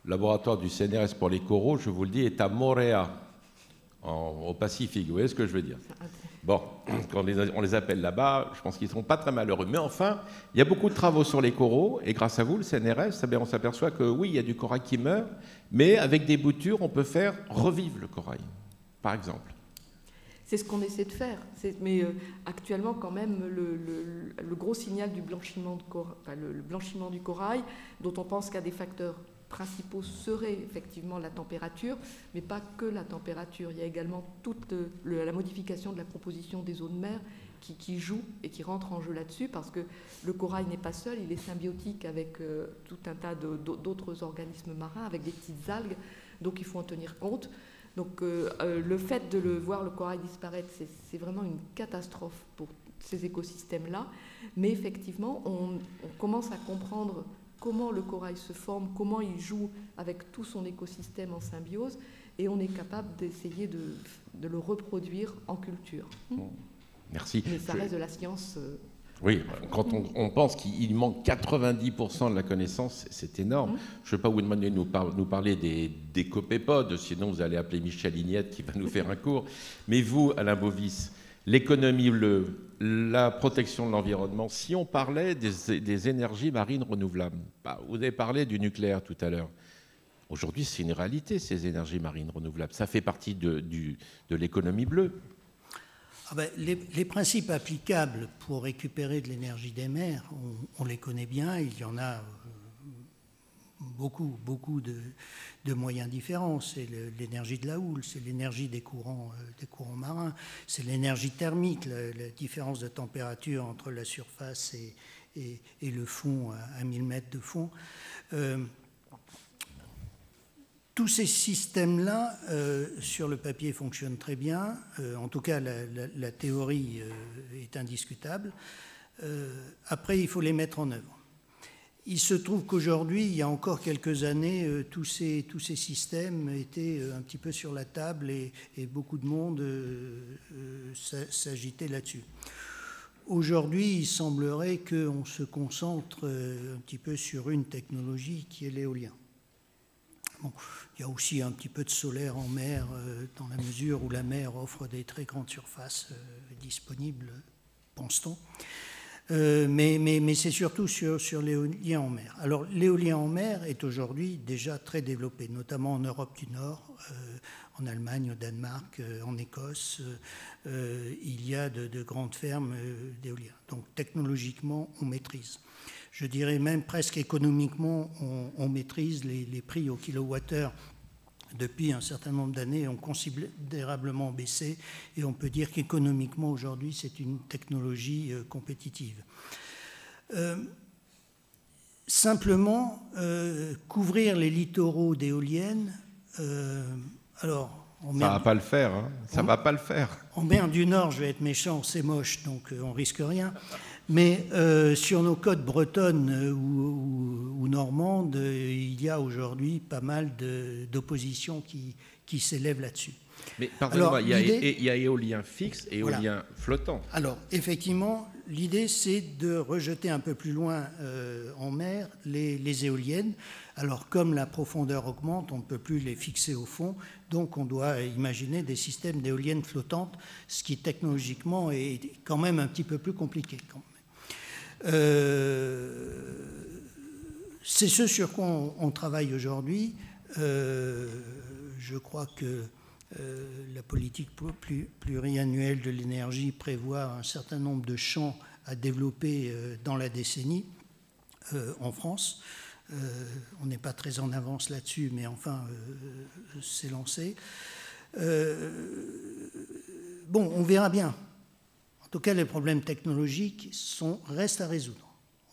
laboratoire du CNRS pour les coraux, je vous le dis, est à Moorea, au Pacifique. Vous voyez ce que je veux dire? Bon, quand on les appelle là-bas, je pense qu'ils ne seront pas très malheureux. Mais enfin, il y a beaucoup de travaux sur les coraux, et grâce à vous, le CNRS, on s'aperçoit que oui, il y a du corail qui meurt, mais avec des boutures, on peut faire revivre le corail, par exemple. C'est ce qu'on essaie de faire. Mais actuellement, quand même, le gros signal du blanchiment, le blanchiment du corail, dont on pense qu'un des facteurs principaux serait effectivement la température, mais pas que la température. Il y a également toute la modification de la composition des eaux de mer qui joue et qui rentre en jeu là-dessus, parce que le corail n'est pas seul, il est symbiotique avec tout un tas d'autres organismes marins, avec des petites algues, donc il faut en tenir compte. Donc le fait de voir le corail disparaître, c'est vraiment une catastrophe pour ces écosystèmes-là, mais effectivement, on commence à comprendre comment le corail se forme, comment il joue avec tout son écosystème en symbiose, et on est capable d'essayer de le reproduire en culture. Merci. Mais ça reste de la science. Oui, quand on pense qu'il manque 90% de la connaissance, c'est énorme. Je ne vais pas vous demander de nous parler des copépodes, sinon vous allez appeler Michel Ignette qui va nous faire un cours. Mais vous, Alain Bovis, l'économie bleue, la protection de l'environnement, si on parlait des énergies marines renouvelables, vous avez parlé du nucléaire tout à l'heure. Aujourd'hui, c'est une réalité, ces énergies marines renouvelables. Ça fait partie de l'économie bleue. Les principes applicables pour récupérer de l'énergie des mers, on les connaît bien. Il y en a beaucoup de moyens différents. C'est l'énergie de la houle, c'est l'énergie des courants marins, c'est l'énergie thermique, la différence de température entre la surface et le fond à 1000 mètres de fond. Tous ces systèmes-là, sur le papier, fonctionnent très bien. En tout cas, la théorie est indiscutable. Après, il faut les mettre en œuvre. Il se trouve qu'aujourd'hui, il y a encore quelques années, tous ces systèmes étaient un petit peu sur la table et beaucoup de monde s'agitait là-dessus. Aujourd'hui, il semblerait qu'on se concentre un petit peu sur une technologie qui est l'éolien. Bon, il y a aussi un petit peu de solaire en mer, dans la mesure où la mer offre des très grandes surfaces disponibles, pense-t-on. Mais c'est surtout sur l'éolien en mer. Alors, l'éolien en mer est aujourd'hui déjà très développé, notamment en Europe du Nord, en Allemagne, au Danemark, en Écosse. Il y a de grandes fermes d'éolien. Donc, technologiquement, on maîtrise. Je dirais même presque économiquement, on maîtrise les prix au kilowattheure. Depuis un certain nombre d'années, ont considérablement baissé et on peut dire qu'économiquement, aujourd'hui, c'est une technologie compétitive. Simplement, couvrir les littoraux d'éoliennes, alors... Ça ne va pas le faire, hein. Ça ne va pas le faire. En mer du Nord, je vais être méchant, c'est moche, donc on risque rien. Mais sur nos côtes bretonnes ou normandes, il y a aujourd'hui pas mal d'opposition qui s'élèvent là-dessus. Mais pardonnez-moi, il y a éolien fixe et éolien flottant. Alors, effectivement, l'idée, c'est de rejeter un peu plus loin en mer les éoliennes. Alors, comme la profondeur augmente, on ne peut plus les fixer au fond, donc on doit imaginer des systèmes d'éoliennes flottantes, ce qui technologiquement est quand même un petit peu plus compliqué. C'est ce sur quoi on travaille aujourd'hui. Je crois que la politique pluriannuelle de l'énergie prévoit un certain nombre de champs à développer dans la décennie en France. On n'est pas très en avance là-dessus, mais enfin, c'est lancé. Bon, on verra bien. En tout cas, les problèmes technologiques restent à résoudre.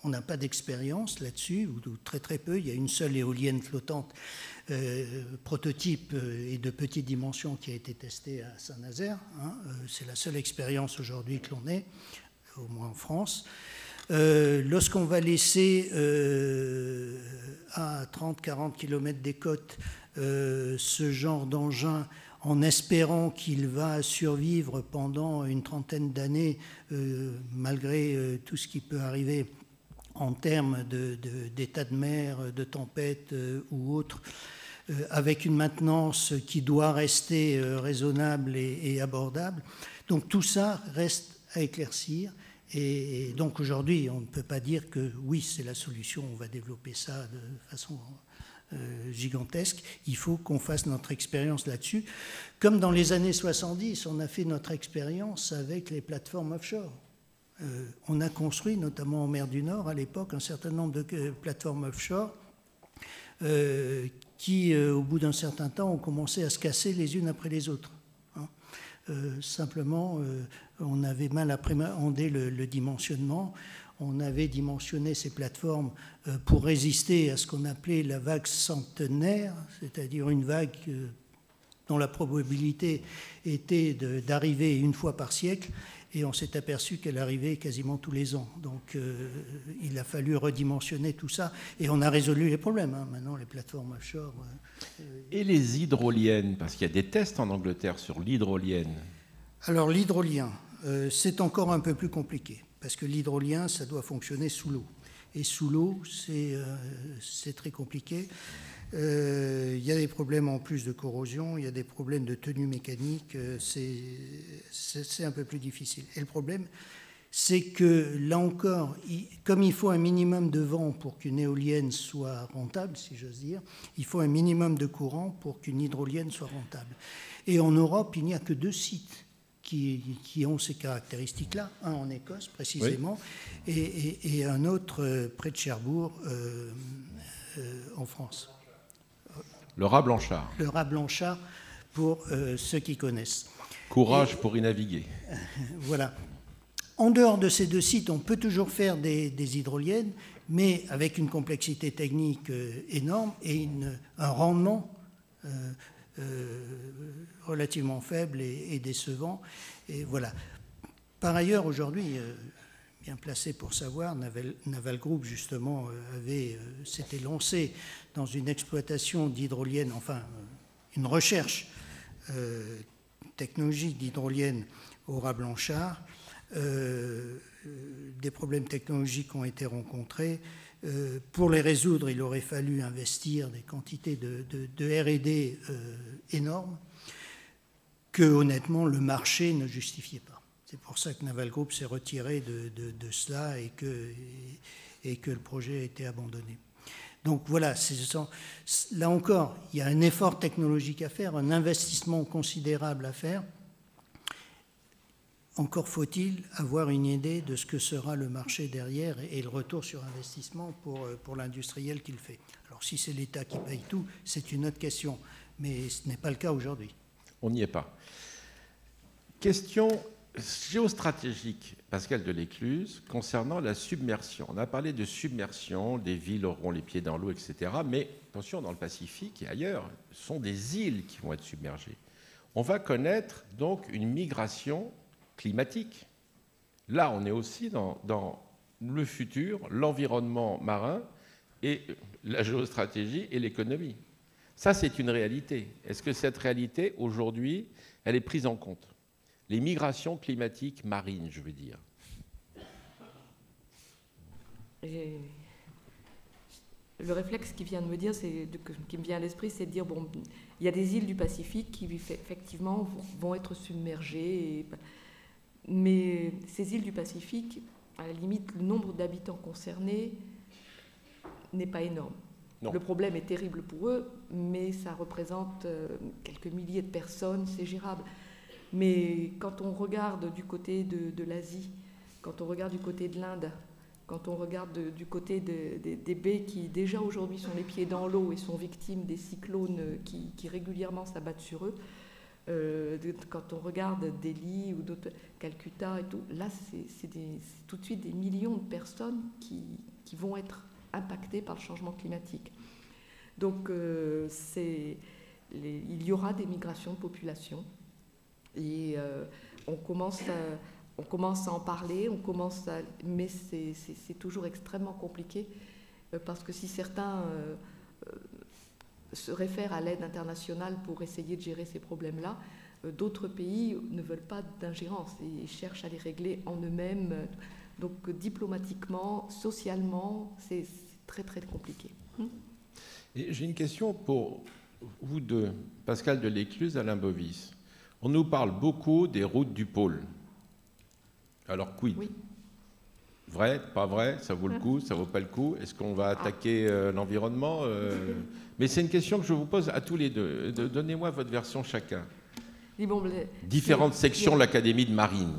On n'a pas d'expérience là-dessus, ou très très peu. Il y a une seule éolienne flottante prototype et de petite dimension qui a été testée à Saint-Nazaire. C'est la seule expérience aujourd'hui que l'on ait, au moins en France. Lorsqu'on va laisser à 30-40 km des côtes ce genre d'engin en espérant qu'il va survivre pendant une trentaine d'années malgré tout ce qui peut arriver en termes d'état de mer, de tempête ou autre, avec une maintenance qui doit rester raisonnable et abordable. Donc tout ça reste à éclaircir. Et donc aujourd'hui, on ne peut pas dire que oui, c'est la solution, on va développer ça de façon gigantesque. Il faut qu'on fasse notre expérience là-dessus. Comme dans les années 70, on a fait notre expérience avec les plateformes offshore. On a construit, notamment en mer du Nord, à l'époque, un certain nombre de plateformes offshore qui, au bout d'un certain temps, ont commencé à se casser les unes après les autres. Simplement, on avait mal appréhendé le dimensionnement. On avait dimensionné ces plateformes pour résister à ce qu'on appelait la vague centenaire, c'est-à-dire une vague dont la probabilité était d'arriver une fois par siècle, et on s'est aperçu qu'elle arrivait quasiment tous les ans. Donc il a fallu redimensionner tout ça, et on a résolu les problèmes. Maintenant, les plateformes offshore... Et les hydroliennes, parce qu'il y a des tests en Angleterre sur l'hydrolienne. Alors l'hydrolien, c'est encore un peu plus compliqué, parce que l'hydrolien, ça doit fonctionner sous l'eau. Et sous l'eau, c'est très compliqué. Il y a des problèmes en plus de corrosion, il y a des problèmes de tenue mécanique, c'est un peu plus difficile. Et le problème, c'est que là encore, comme il faut un minimum de vent pour qu'une éolienne soit rentable, si j'ose dire, il faut un minimum de courant pour qu'une hydrolienne soit rentable. Et en Europe, il n'y a que 2 sites qui ont ces caractéristiques-là, un en Écosse précisément, oui, et un autre près de Cherbourg en France. Le Raz Blanchard. Le Raz Blanchard, pour ceux qui connaissent. Courage pour y naviguer. Voilà. En dehors de ces 2 sites, on peut toujours faire des hydroliennes, mais avec une complexité technique énorme et un rendement relativement faible et décevant. Et voilà. Par ailleurs, aujourd'hui, bien placé pour savoir, Naval Group, justement, s'était lancé dans une exploitation d'hydroliennes, enfin, une recherche technologique d'hydroliennes au Raz Blanchard. Des problèmes technologiques ont été rencontrés. Pour les résoudre, il aurait fallu investir des quantités de R&D énormes que, honnêtement, le marché ne justifiait pas. C'est pour ça que Naval Group s'est retiré de cela et que le projet a été abandonné. Donc voilà, là encore, il y a un effort technologique à faire, un investissement considérable à faire. Encore faut-il avoir une idée de ce que sera le marché derrière et le retour sur investissement pour l'industriel qui le fait. Alors si c'est l'État qui paye tout, c'est une autre question, mais ce n'est pas le cas aujourd'hui. On n'y est pas. Question géostratégique, Pascal Delécluse, concernant la submersion. On a parlé de submersion, des villes auront les pieds dans l'eau, etc. Mais attention, dans le Pacifique et ailleurs, ce sont des îles qui vont être submergées. On va connaître donc une migration climatique. Là, on est aussi dans le futur, l'environnement marin et la géostratégie et l'économie. Ça, c'est une réalité. Est-ce que cette réalité, aujourd'hui, elle est prise en compte? Les migrations climatiques marines, je veux dire. Le réflexe qui vient de me dire, qui me vient à l'esprit, c'est de dire, bon, il y a des îles du Pacifique qui, effectivement, vont être submergées. Mais ces îles du Pacifique, à la limite, le nombre d'habitants concernés n'est pas énorme. Non. Le problème est terrible pour eux, mais ça représente quelques milliers de personnes, c'est gérable. Mais quand on regarde du côté de l'Asie, quand on regarde du côté de l'Inde, quand on regarde du côté des baies qui déjà aujourd'hui sont les pieds dans l'eau et sont victimes des cyclones qui régulièrement s'abattent sur eux, quand on regarde Delhi ou d'autres, Calcutta et tout, là c'est tout de suite des millions de personnes qui vont être impactées par le changement climatique. Donc il y aura des migrations de population et on commence à en parler, mais c'est toujours extrêmement compliqué parce que si certains se réfèrent à l'aide internationale pour essayer de gérer ces problèmes-là, d'autres pays ne veulent pas d'ingérence et cherchent à les régler en eux-mêmes. Donc diplomatiquement, socialement, c'est très très compliqué. Et j'ai une question pour vous deux, Pascal Delécluse, Alain Bovis. On nous parle beaucoup des routes du pôle. Alors quid? Oui. Vrai, pas vrai, ça vaut le coup, ça vaut pas le coup? Est-ce qu'on va attaquer l'environnement? Mais c'est une question que je vous pose à tous les deux. Donnez-moi votre version chacun. Différentes sections de l'Académie de Marine.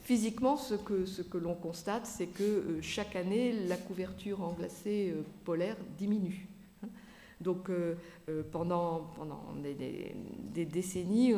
Physiquement, ce que l'on constate, c'est que chaque année, la couverture en glacé polaire diminue. Donc pendant des décennies,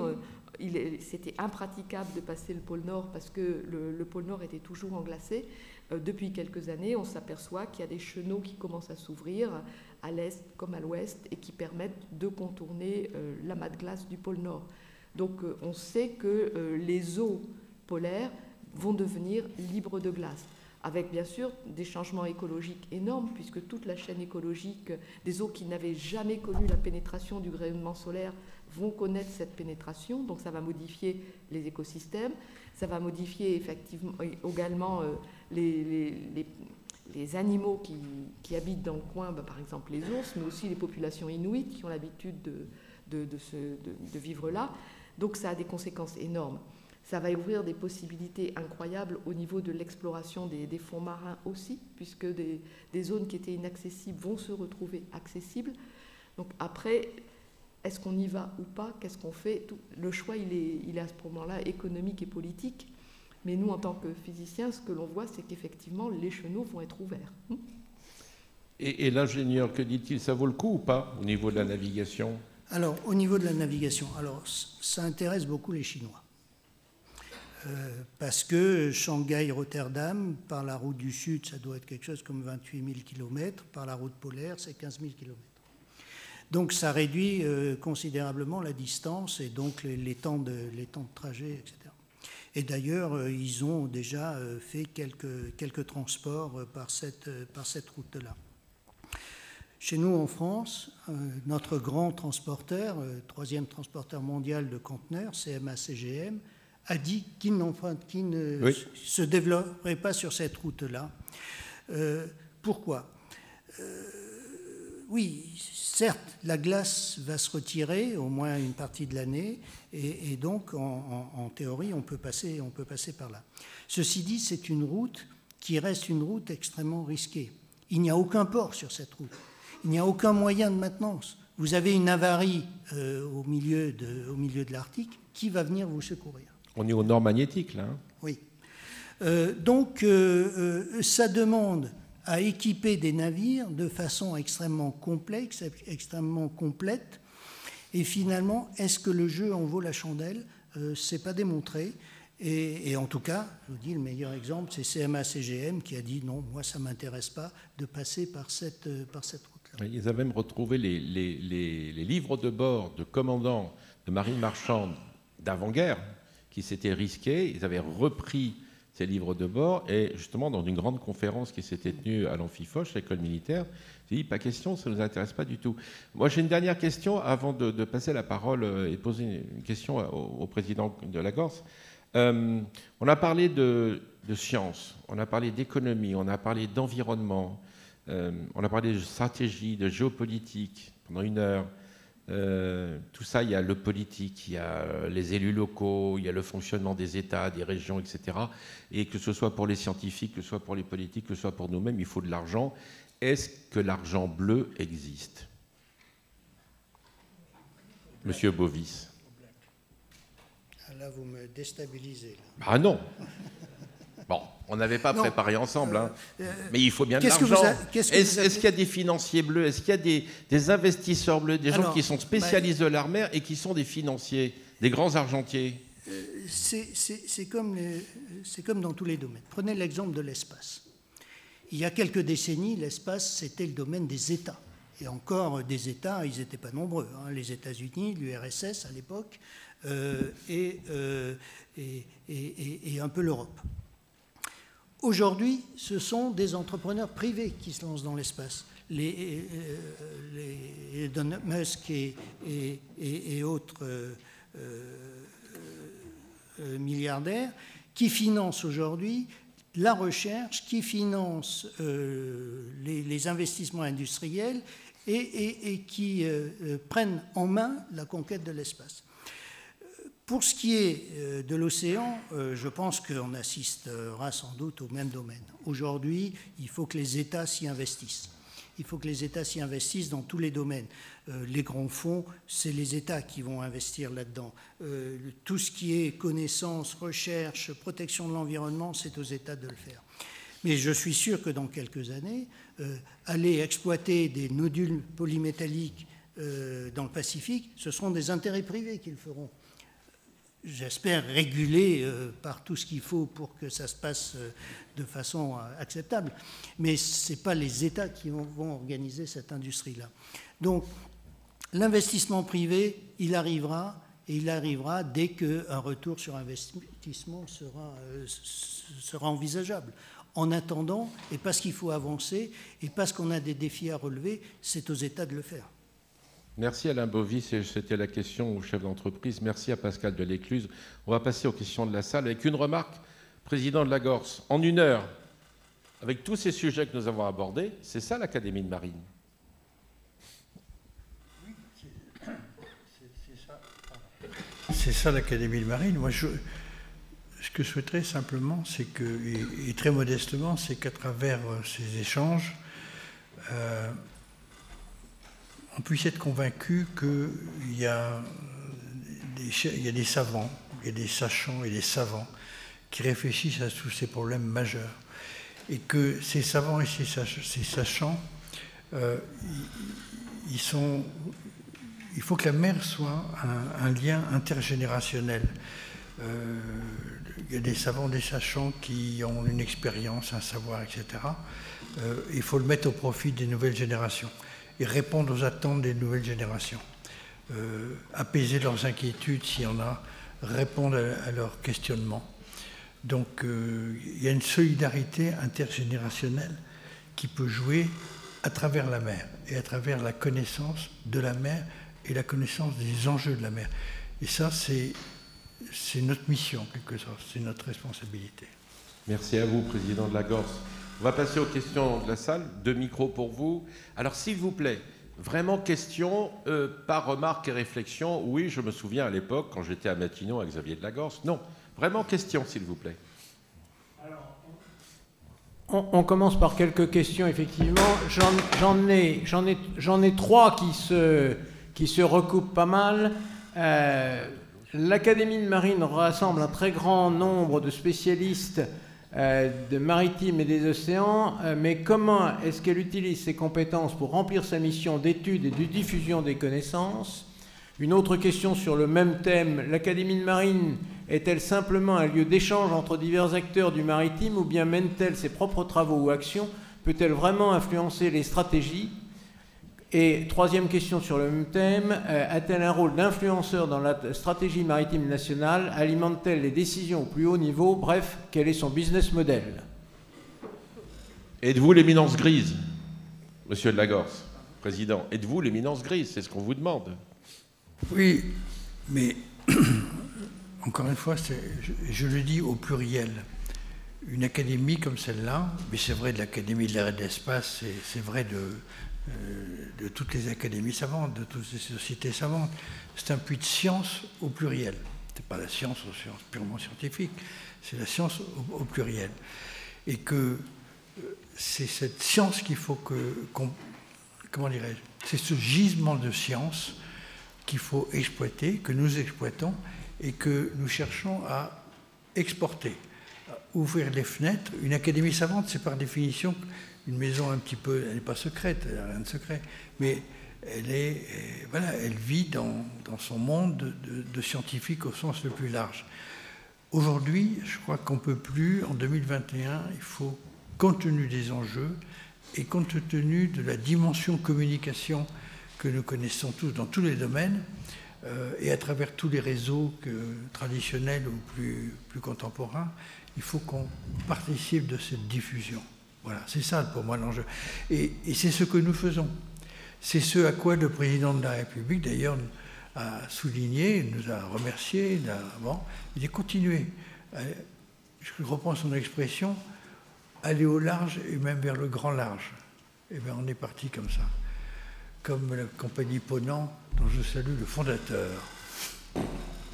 c'était impraticable de passer le pôle Nord parce que le pôle Nord était toujours englacé. Depuis quelques années, on s'aperçoit qu'il y a des chenaux qui commencent à s'ouvrir à l'est comme à l'ouest et qui permettent de contourner l'amas de glace du pôle Nord. Donc on sait que les eaux polaires vont devenir libres de glace. avec bien sûr des changements écologiques énormes, puisque toute la chaîne écologique des eaux qui n'avaient jamais connu la pénétration du rayonnement solaire vont connaître cette pénétration, donc ça va modifier les écosystèmes, ça va modifier effectivement également les animaux qui habitent dans le coin, par exemple les ours, mais aussi les populations inuites qui ont l'habitude de vivre là. Donc ça a des conséquences énormes. Ça va ouvrir des possibilités incroyables au niveau de l'exploration des fonds marins aussi, puisque des zones qui étaient inaccessibles vont se retrouver accessibles. Donc après, est-ce qu'on y va ou pas? Qu'est-ce qu'on fait? Le choix, il est à ce moment-là économique et politique. Mais nous, en tant que physiciens, ce que l'on voit, c'est qu'effectivement, les chenaux vont être ouverts. Et l'ingénieur, que dit-il? Ça vaut le coup ou pas au niveau de la navigation? Alors, au niveau de la navigation, alors, ça intéresse beaucoup les Chinois. Parce que Shanghai-Rotterdam, par la route du Sud, ça doit être quelque chose comme 28 000 km, par la route polaire, c'est 15 000 km. Donc ça réduit considérablement la distance et donc les temps de trajet, etc. Et d'ailleurs, ils ont déjà fait quelques transports par cette route-là. Chez nous, en France, notre grand transporteur, troisième transporteur mondial de conteneurs, CMA-CGM, a dit qu'il ne se développerait pas sur cette route-là. Pourquoi? Oui, certes, la glace va se retirer au moins une partie de l'année, et donc, en théorie, on peut passer par là. Ceci dit, c'est une route qui reste une route extrêmement risquée. Il n'y a aucun port sur cette route. Il n'y a aucun moyen de maintenance. Vous avez une avarie au milieu de l'Arctique, qui va venir vous secourir? On est au nord magnétique, là. Hein. Oui. Donc, ça demande à équiper des navires de façon extrêmement complexe, extrêmement complète. Et finalement, est-ce que le jeu en vaut la chandelle? C'est pas démontré. Et en tout cas, je vous dis, le meilleur exemple, c'est CMA-CGM qui a dit non, moi, ça ne m'intéresse pas de passer par cette route-là. Ils avaient même retrouvé les livres de bord de commandants de marine marchande d'avant-guerre qui s'étaient risqués. Ils avaient repris ces livres de bord, et justement dans une grande conférence qui s'était tenue à l'Amphifoch, à l'école militaire, j'ai dit pas question, ça ne nous intéresse pas du tout. Moi j'ai une dernière question avant de passer la parole et poser une question au président de la Corse. On a parlé de science, on a parlé d'économie, on a parlé d'environnement, on a parlé de stratégie, de géopolitique pendant une heure. Tout ça, il y a le politique, il y a les élus locaux, il y a le fonctionnement des États, des régions, etc. Et que ce soit pour les scientifiques, que ce soit pour les politiques, que ce soit pour nous-mêmes, il faut de l'argent. Est-ce que l'argent bleu existe? Monsieur Bovis. Là, vous me déstabilisez. Là. Ah non. Bon, on n'avait pas préparé ensemble, hein. Mais il faut bien de l'argent. Est-ce qu'il y a des financiers bleus? Est-ce qu'il y a des investisseurs bleus, des gens qui sont spécialistes de l'art mer et qui sont des financiers, des grands argentiers? C'est comme dans tous les domaines. Prenez l'exemple de l'espace. Il y a quelques décennies, l'espace, c'était le domaine des États. Et encore, des États, ils n'étaient pas nombreux. Hein. Les États-Unis, l'URSS à l'époque, et un peu l'Europe. Aujourd'hui, ce sont des entrepreneurs privés qui se lancent dans l'espace. Les Elon Musk et autres milliardaires qui financent aujourd'hui la recherche, qui financent les investissements industriels et qui prennent en main la conquête de l'espace. Pour ce qui est de l'océan, je pense qu'on assistera sans doute au même domaine. Aujourd'hui, il faut que les États s'y investissent. Il faut que les États s'y investissent dans tous les domaines. Les grands fonds, c'est les États qui vont investir là-dedans. Tout ce qui est connaissance, recherche, protection de l'environnement, c'est aux États de le faire. Mais je suis sûr que dans quelques années, aller exploiter des nodules polymétalliques dans le Pacifique, ce seront des intérêts privés qui le feront. J'espère réguler par tout ce qu'il faut pour que ça se passe de façon acceptable. Mais ce n'est pas les États qui vont organiser cette industrie-là. Donc, l'investissement privé, il arrivera, et il arrivera dès qu'un retour sur investissement sera envisageable. En attendant, et parce qu'il faut avancer, et parce qu'on a des défis à relever, c'est aux États de le faire. Merci Alain Bovis, c'était la question au chef d'entreprise. Merci à Pascal Delécluze. On va passer aux questions de la salle avec une remarque. Président de la Gorse, en 1 heure, avec tous ces sujets que nous avons abordés, c'est ça l'Académie de Marine. Oui, c'est ça l'Académie de Marine. Moi, ce que je souhaiterais simplement, c'est que, et très modestement, c'est qu'à travers ces échanges, on puisse être convaincu qu'il y a des savants, il y a des sachants et des savants qui réfléchissent à tous ces problèmes majeurs. Et que ces savants et ces sachants, il faut que la mer soit un lien intergénérationnel. Il y a des savants, des sachants qui ont une expérience, un savoir, etc. Il faut le mettre au profit des nouvelles générations et répondre aux attentes des nouvelles générations. Apaiser leurs inquiétudes s'il y en a, répondre à leurs questionnements. Donc il y a une solidarité intergénérationnelle qui peut jouer à travers la mer et à travers la connaissance de la mer et la connaissance des enjeux de la mer. Et ça, c'est notre mission, en quelque sorte, c'est notre responsabilité. Merci à vous, Président de la Gorse. On va passer aux questions de la salle. 2 micros pour vous. Alors, s'il vous plaît, vraiment question, pas remarque et réflexion. Oui, je me souviens à l'époque, quand j'étais à Matignon avec Xavier de la Gorse. Non, vraiment question, s'il vous plaît. Alors, on commence par quelques questions, effectivement. J'en ai 3 qui se recoupent pas mal. L'Académie de Marine rassemble un très grand nombre de spécialistes de maritime et des océans, mais comment est-ce qu'elle utilise ses compétences pour remplir sa mission d'étude et de diffusion des connaissances? Une autre question sur le même thème, l'Académie de Marine est-elle simplement un lieu d'échange entre divers acteurs du maritime ou bien mène-t-elle ses propres travaux ou actions? Peut-elle vraiment influencer les stratégies? Et 3e question sur le même thème, a-t-elle un rôle d'influenceur dans la stratégie maritime nationale? Alimente-t-elle les décisions au plus haut niveau? Bref, quel est son business model? Êtes-vous l'éminence grise, Monsieur de la Gorse, Président? Êtes-vous l'éminence grise? C'est ce qu'on vous demande. Oui, mais encore une fois, je le dis au pluriel. Une académie comme celle-là, mais c'est vrai de l'Académie de l'air et de l'espace, c'est vrai de toutes les académies savantes, de toutes les sociétés savantes. C'est un puits de science au pluriel. Ce n'est pas la science aux sciences purement scientifiques, c'est la science au pluriel. Et que c'est cette science qu'il faut comment dirais-je, c'est ce gisement de science qu'il faut exploiter, que nous exploitons et que nous cherchons à exporter, à ouvrir les fenêtres. Une académie savante, c'est par définition une maison un petit peu, elle n'est pas secrète, elle n'a rien de secret, mais elle vit dans son monde de scientifiques au sens le plus large. Aujourd'hui, je crois qu'on ne peut plus, en 2021, il faut, compte tenu des enjeux et compte tenu de la dimension communication que nous connaissons tous dans tous les domaines, et à travers tous les réseaux traditionnels ou plus contemporains, il faut qu'on participe de cette diffusion. Voilà, c'est ça pour moi l'enjeu. Et c'est ce que nous faisons. C'est ce à quoi le président de la République, d'ailleurs, a souligné, nous a remercié. Il a continué. Je reprends son expression, aller au large et même vers le grand large. Et bien on est parti comme ça. Comme la compagnie Ponant, dont je salue le fondateur.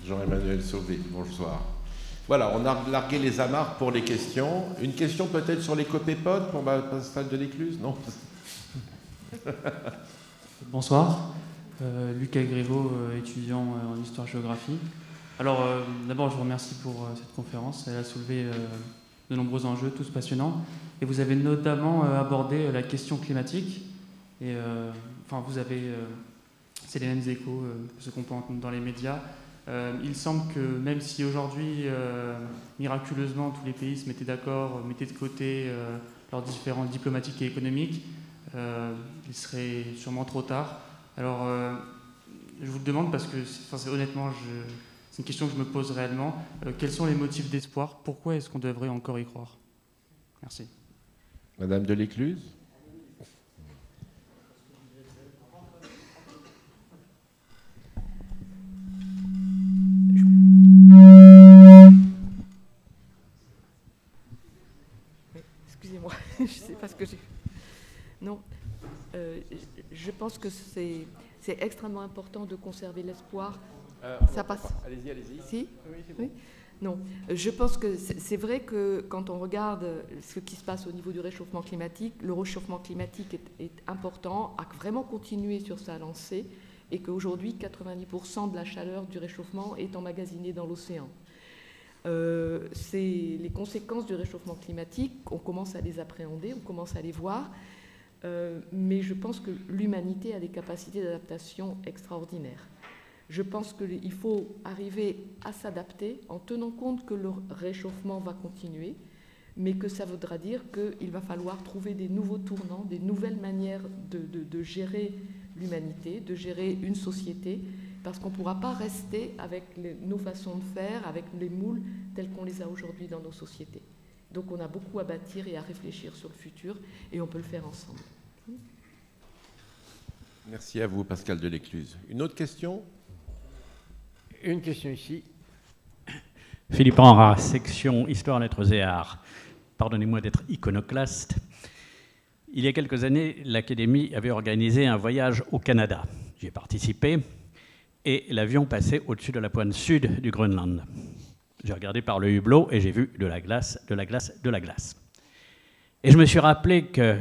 Jean-Emmanuel Sauvé, bonsoir. Voilà, on a largué les amarres pour les questions. Une question peut-être sur les copépodes pour Pascal Delécluze? Non. Bonsoir, Lucas Grévaux, étudiant en histoire-géographie. Alors, d'abord, je vous remercie pour cette conférence. Elle a soulevé de nombreux enjeux, tous passionnants. Et vous avez notamment abordé la question climatique. Et vous avez, c'est les mêmes échos que ce qu'on peut entendre dans les médias. Il semble que même si aujourd'hui, miraculeusement, tous les pays se mettaient d'accord, mettaient de côté leurs différences diplomatiques et économiques, il serait sûrement trop tard. Alors, je vous le demande parce que, honnêtement, c'est une question que je me pose réellement. Quels sont les motifs d'espoir? Pourquoi est-ce qu'on devrait encore y croire? Merci. Madame Delécluse. Excusez-moi, je ne sais pas ce que j'ai... Non, je pense que c'est extrêmement important de conserver l'espoir. Ça passe. Allez-y, allez-y. Si oui. Non, je pense que c'est vrai que quand on regarde ce qui se passe au niveau du réchauffement climatique, le réchauffement climatique est important, a vraiment continué sur sa lancée et qu'aujourd'hui, 90% de la chaleur du réchauffement est emmagasinée dans l'océan. C'est les conséquences du réchauffement climatique, on commence à les appréhender, on commence à les voir, mais je pense que l'humanité a des capacités d'adaptation extraordinaires. Je pense qu'il faut arriver à s'adapter en tenant compte que le réchauffement va continuer, mais que ça voudra dire qu'il va falloir trouver des nouveaux tournants, des nouvelles manières de gérer l'humanité, de gérer une société, parce qu'on ne pourra pas rester avec nos façons de faire, avec les moules tels qu'on les a aujourd'hui dans nos sociétés. Donc on a beaucoup à bâtir et à réfléchir sur le futur, et on peut le faire ensemble. Merci à vous, Pascal Delécluse. Une autre question ? Une question ici. Philippe Henrat, section Histoire, Lettres et Arts. Pardonnez-moi d'être iconoclaste. Il y a quelques années, l'Académie avait organisé un voyage au Canada. J'y ai participé et l'avion passait au-dessus de la pointe sud du Groenland. J'ai regardé par le hublot et j'ai vu de la glace, de la glace, de la glace. Et je me suis rappelé qu'il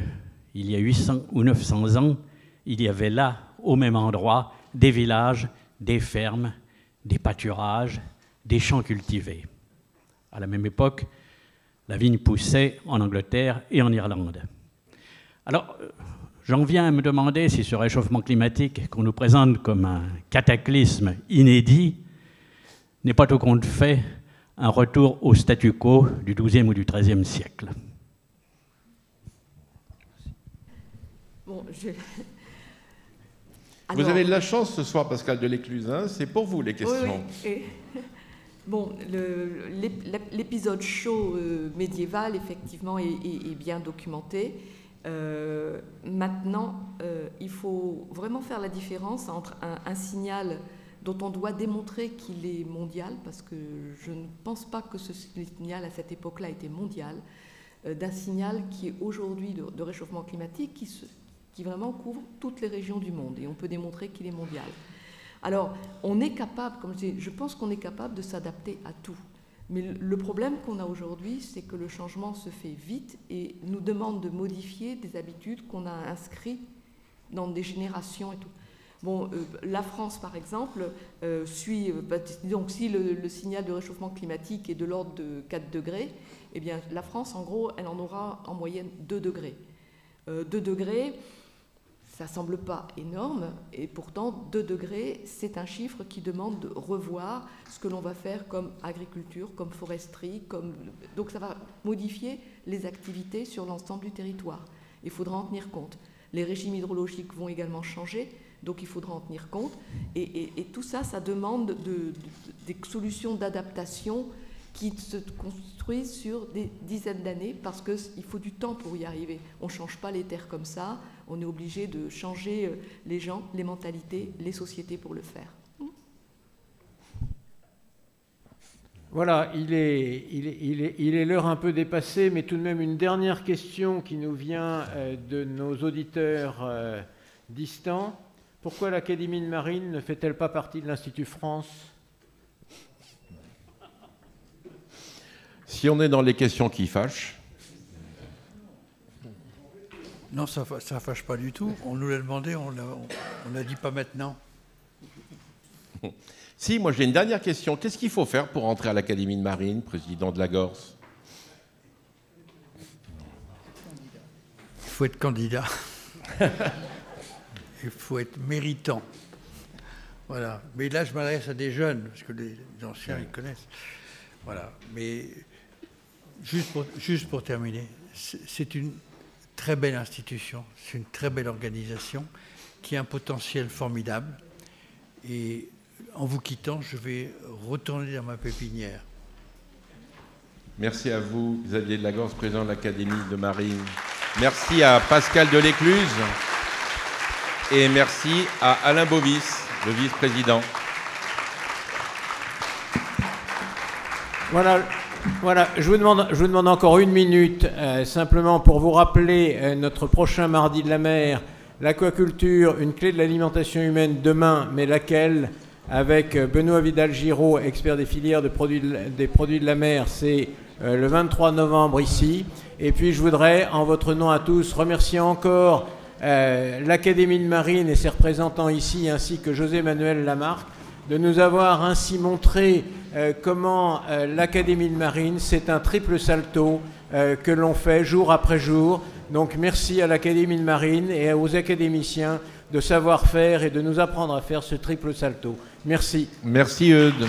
y a 800 ou 900 ans, il y avait là, au même endroit, des villages, des fermes, des pâturages, des champs cultivés. À la même époque, la vigne poussait en Angleterre et en Irlande. Alors, j'en viens à me demander si ce réchauffement climatique qu'on nous présente comme un cataclysme inédit n'est pas tout compte fait un retour au statu quo du XIIe ou du XIIIe siècle. Bon, Vous avez de la chance ce soir, Pascal Delécluse, hein, c'est pour vous les questions. Oui, oui. Bon, l'épisode chaud médiéval, effectivement, est bien documenté. Maintenant, il faut vraiment faire la différence entre un signal dont on doit démontrer qu'il est mondial, parce que je ne pense pas que ce signal, à cette époque-là, était mondial, d'un signal qui est aujourd'hui de réchauffement climatique, qui vraiment couvre toutes les régions du monde, et on peut démontrer qu'il est mondial. Alors, on est capable, comme je dis, je pense qu'on est capable de s'adapter à tout. Mais le problème qu'on a aujourd'hui, c'est que le changement se fait vite et nous demande de modifier des habitudes qu'on a inscrites dans des générations et tout. Bon, la France, par exemple, suit, donc si le signal de réchauffement climatique est de l'ordre de 4 degrés, eh bien, la France, en gros, elle en aura en moyenne 2 degrés. 2 degrés, ça ne semble pas énorme, et pourtant 2 degrés, c'est un chiffre qui demande de revoir ce que l'on va faire comme agriculture, comme foresterie, donc ça va modifier les activités sur l'ensemble du territoire. Il faudra en tenir compte. Les régimes hydrologiques vont également changer, donc il faudra en tenir compte. Et tout ça, ça demande des solutions d'adaptation qui se construisent sur des dizaines d'années, parce qu'il faut du temps pour y arriver. On ne change pas les terres comme ça, on est obligé de changer les gens, les mentalités, les sociétés pour le faire. Voilà, il est l'heure un peu dépassée, mais tout de même une dernière question qui nous vient de nos auditeurs distants. Pourquoi l'Académie de Marine ne fait-elle pas partie de l'Institut France ? Si on est dans les questions qui fâchent. Non, ça ne fâche pas du tout. On nous l'a demandé, on l'a dit pas maintenant. Si, moi j'ai une dernière question. Qu'est-ce qu'il faut faire pour entrer à l'Académie de Marine, président de la Gorse ? Il faut être candidat. Il faut être méritant. Voilà. Mais là, je m'adresse à des jeunes, parce que les anciens, ils connaissent. Voilà. Mais juste pour terminer, c'est une très belle institution, c'est une très belle organisation qui a un potentiel formidable. Et en vous quittant, je vais retourner dans ma pépinière. Merci à vous, Xavier Delagorce, président de l'Académie de Marine. Merci à Pascal Delécluse. Et merci à Alain Bovis, le vice-président. Voilà, je vous demande encore une minute, simplement pour vous rappeler notre prochain mardi de la mer, l'aquaculture, une clé de l'alimentation humaine demain, mais laquelle? Avec Benoît Vidal-Giraud, expert des filières des produits de la mer, c'est le 23 novembre ici. Et puis je voudrais, en votre nom à tous, remercier encore l'Académie de Marine et ses représentants ici, ainsi que José-Manuel Lamarque, de nous avoir ainsi montré comment l'Académie de Marine, c'est un triple salto que l'on fait jour après jour. Donc merci à l'Académie de Marine et aux académiciens de savoir faire et de nous apprendre à faire ce triple salto. Merci. Merci Eudes.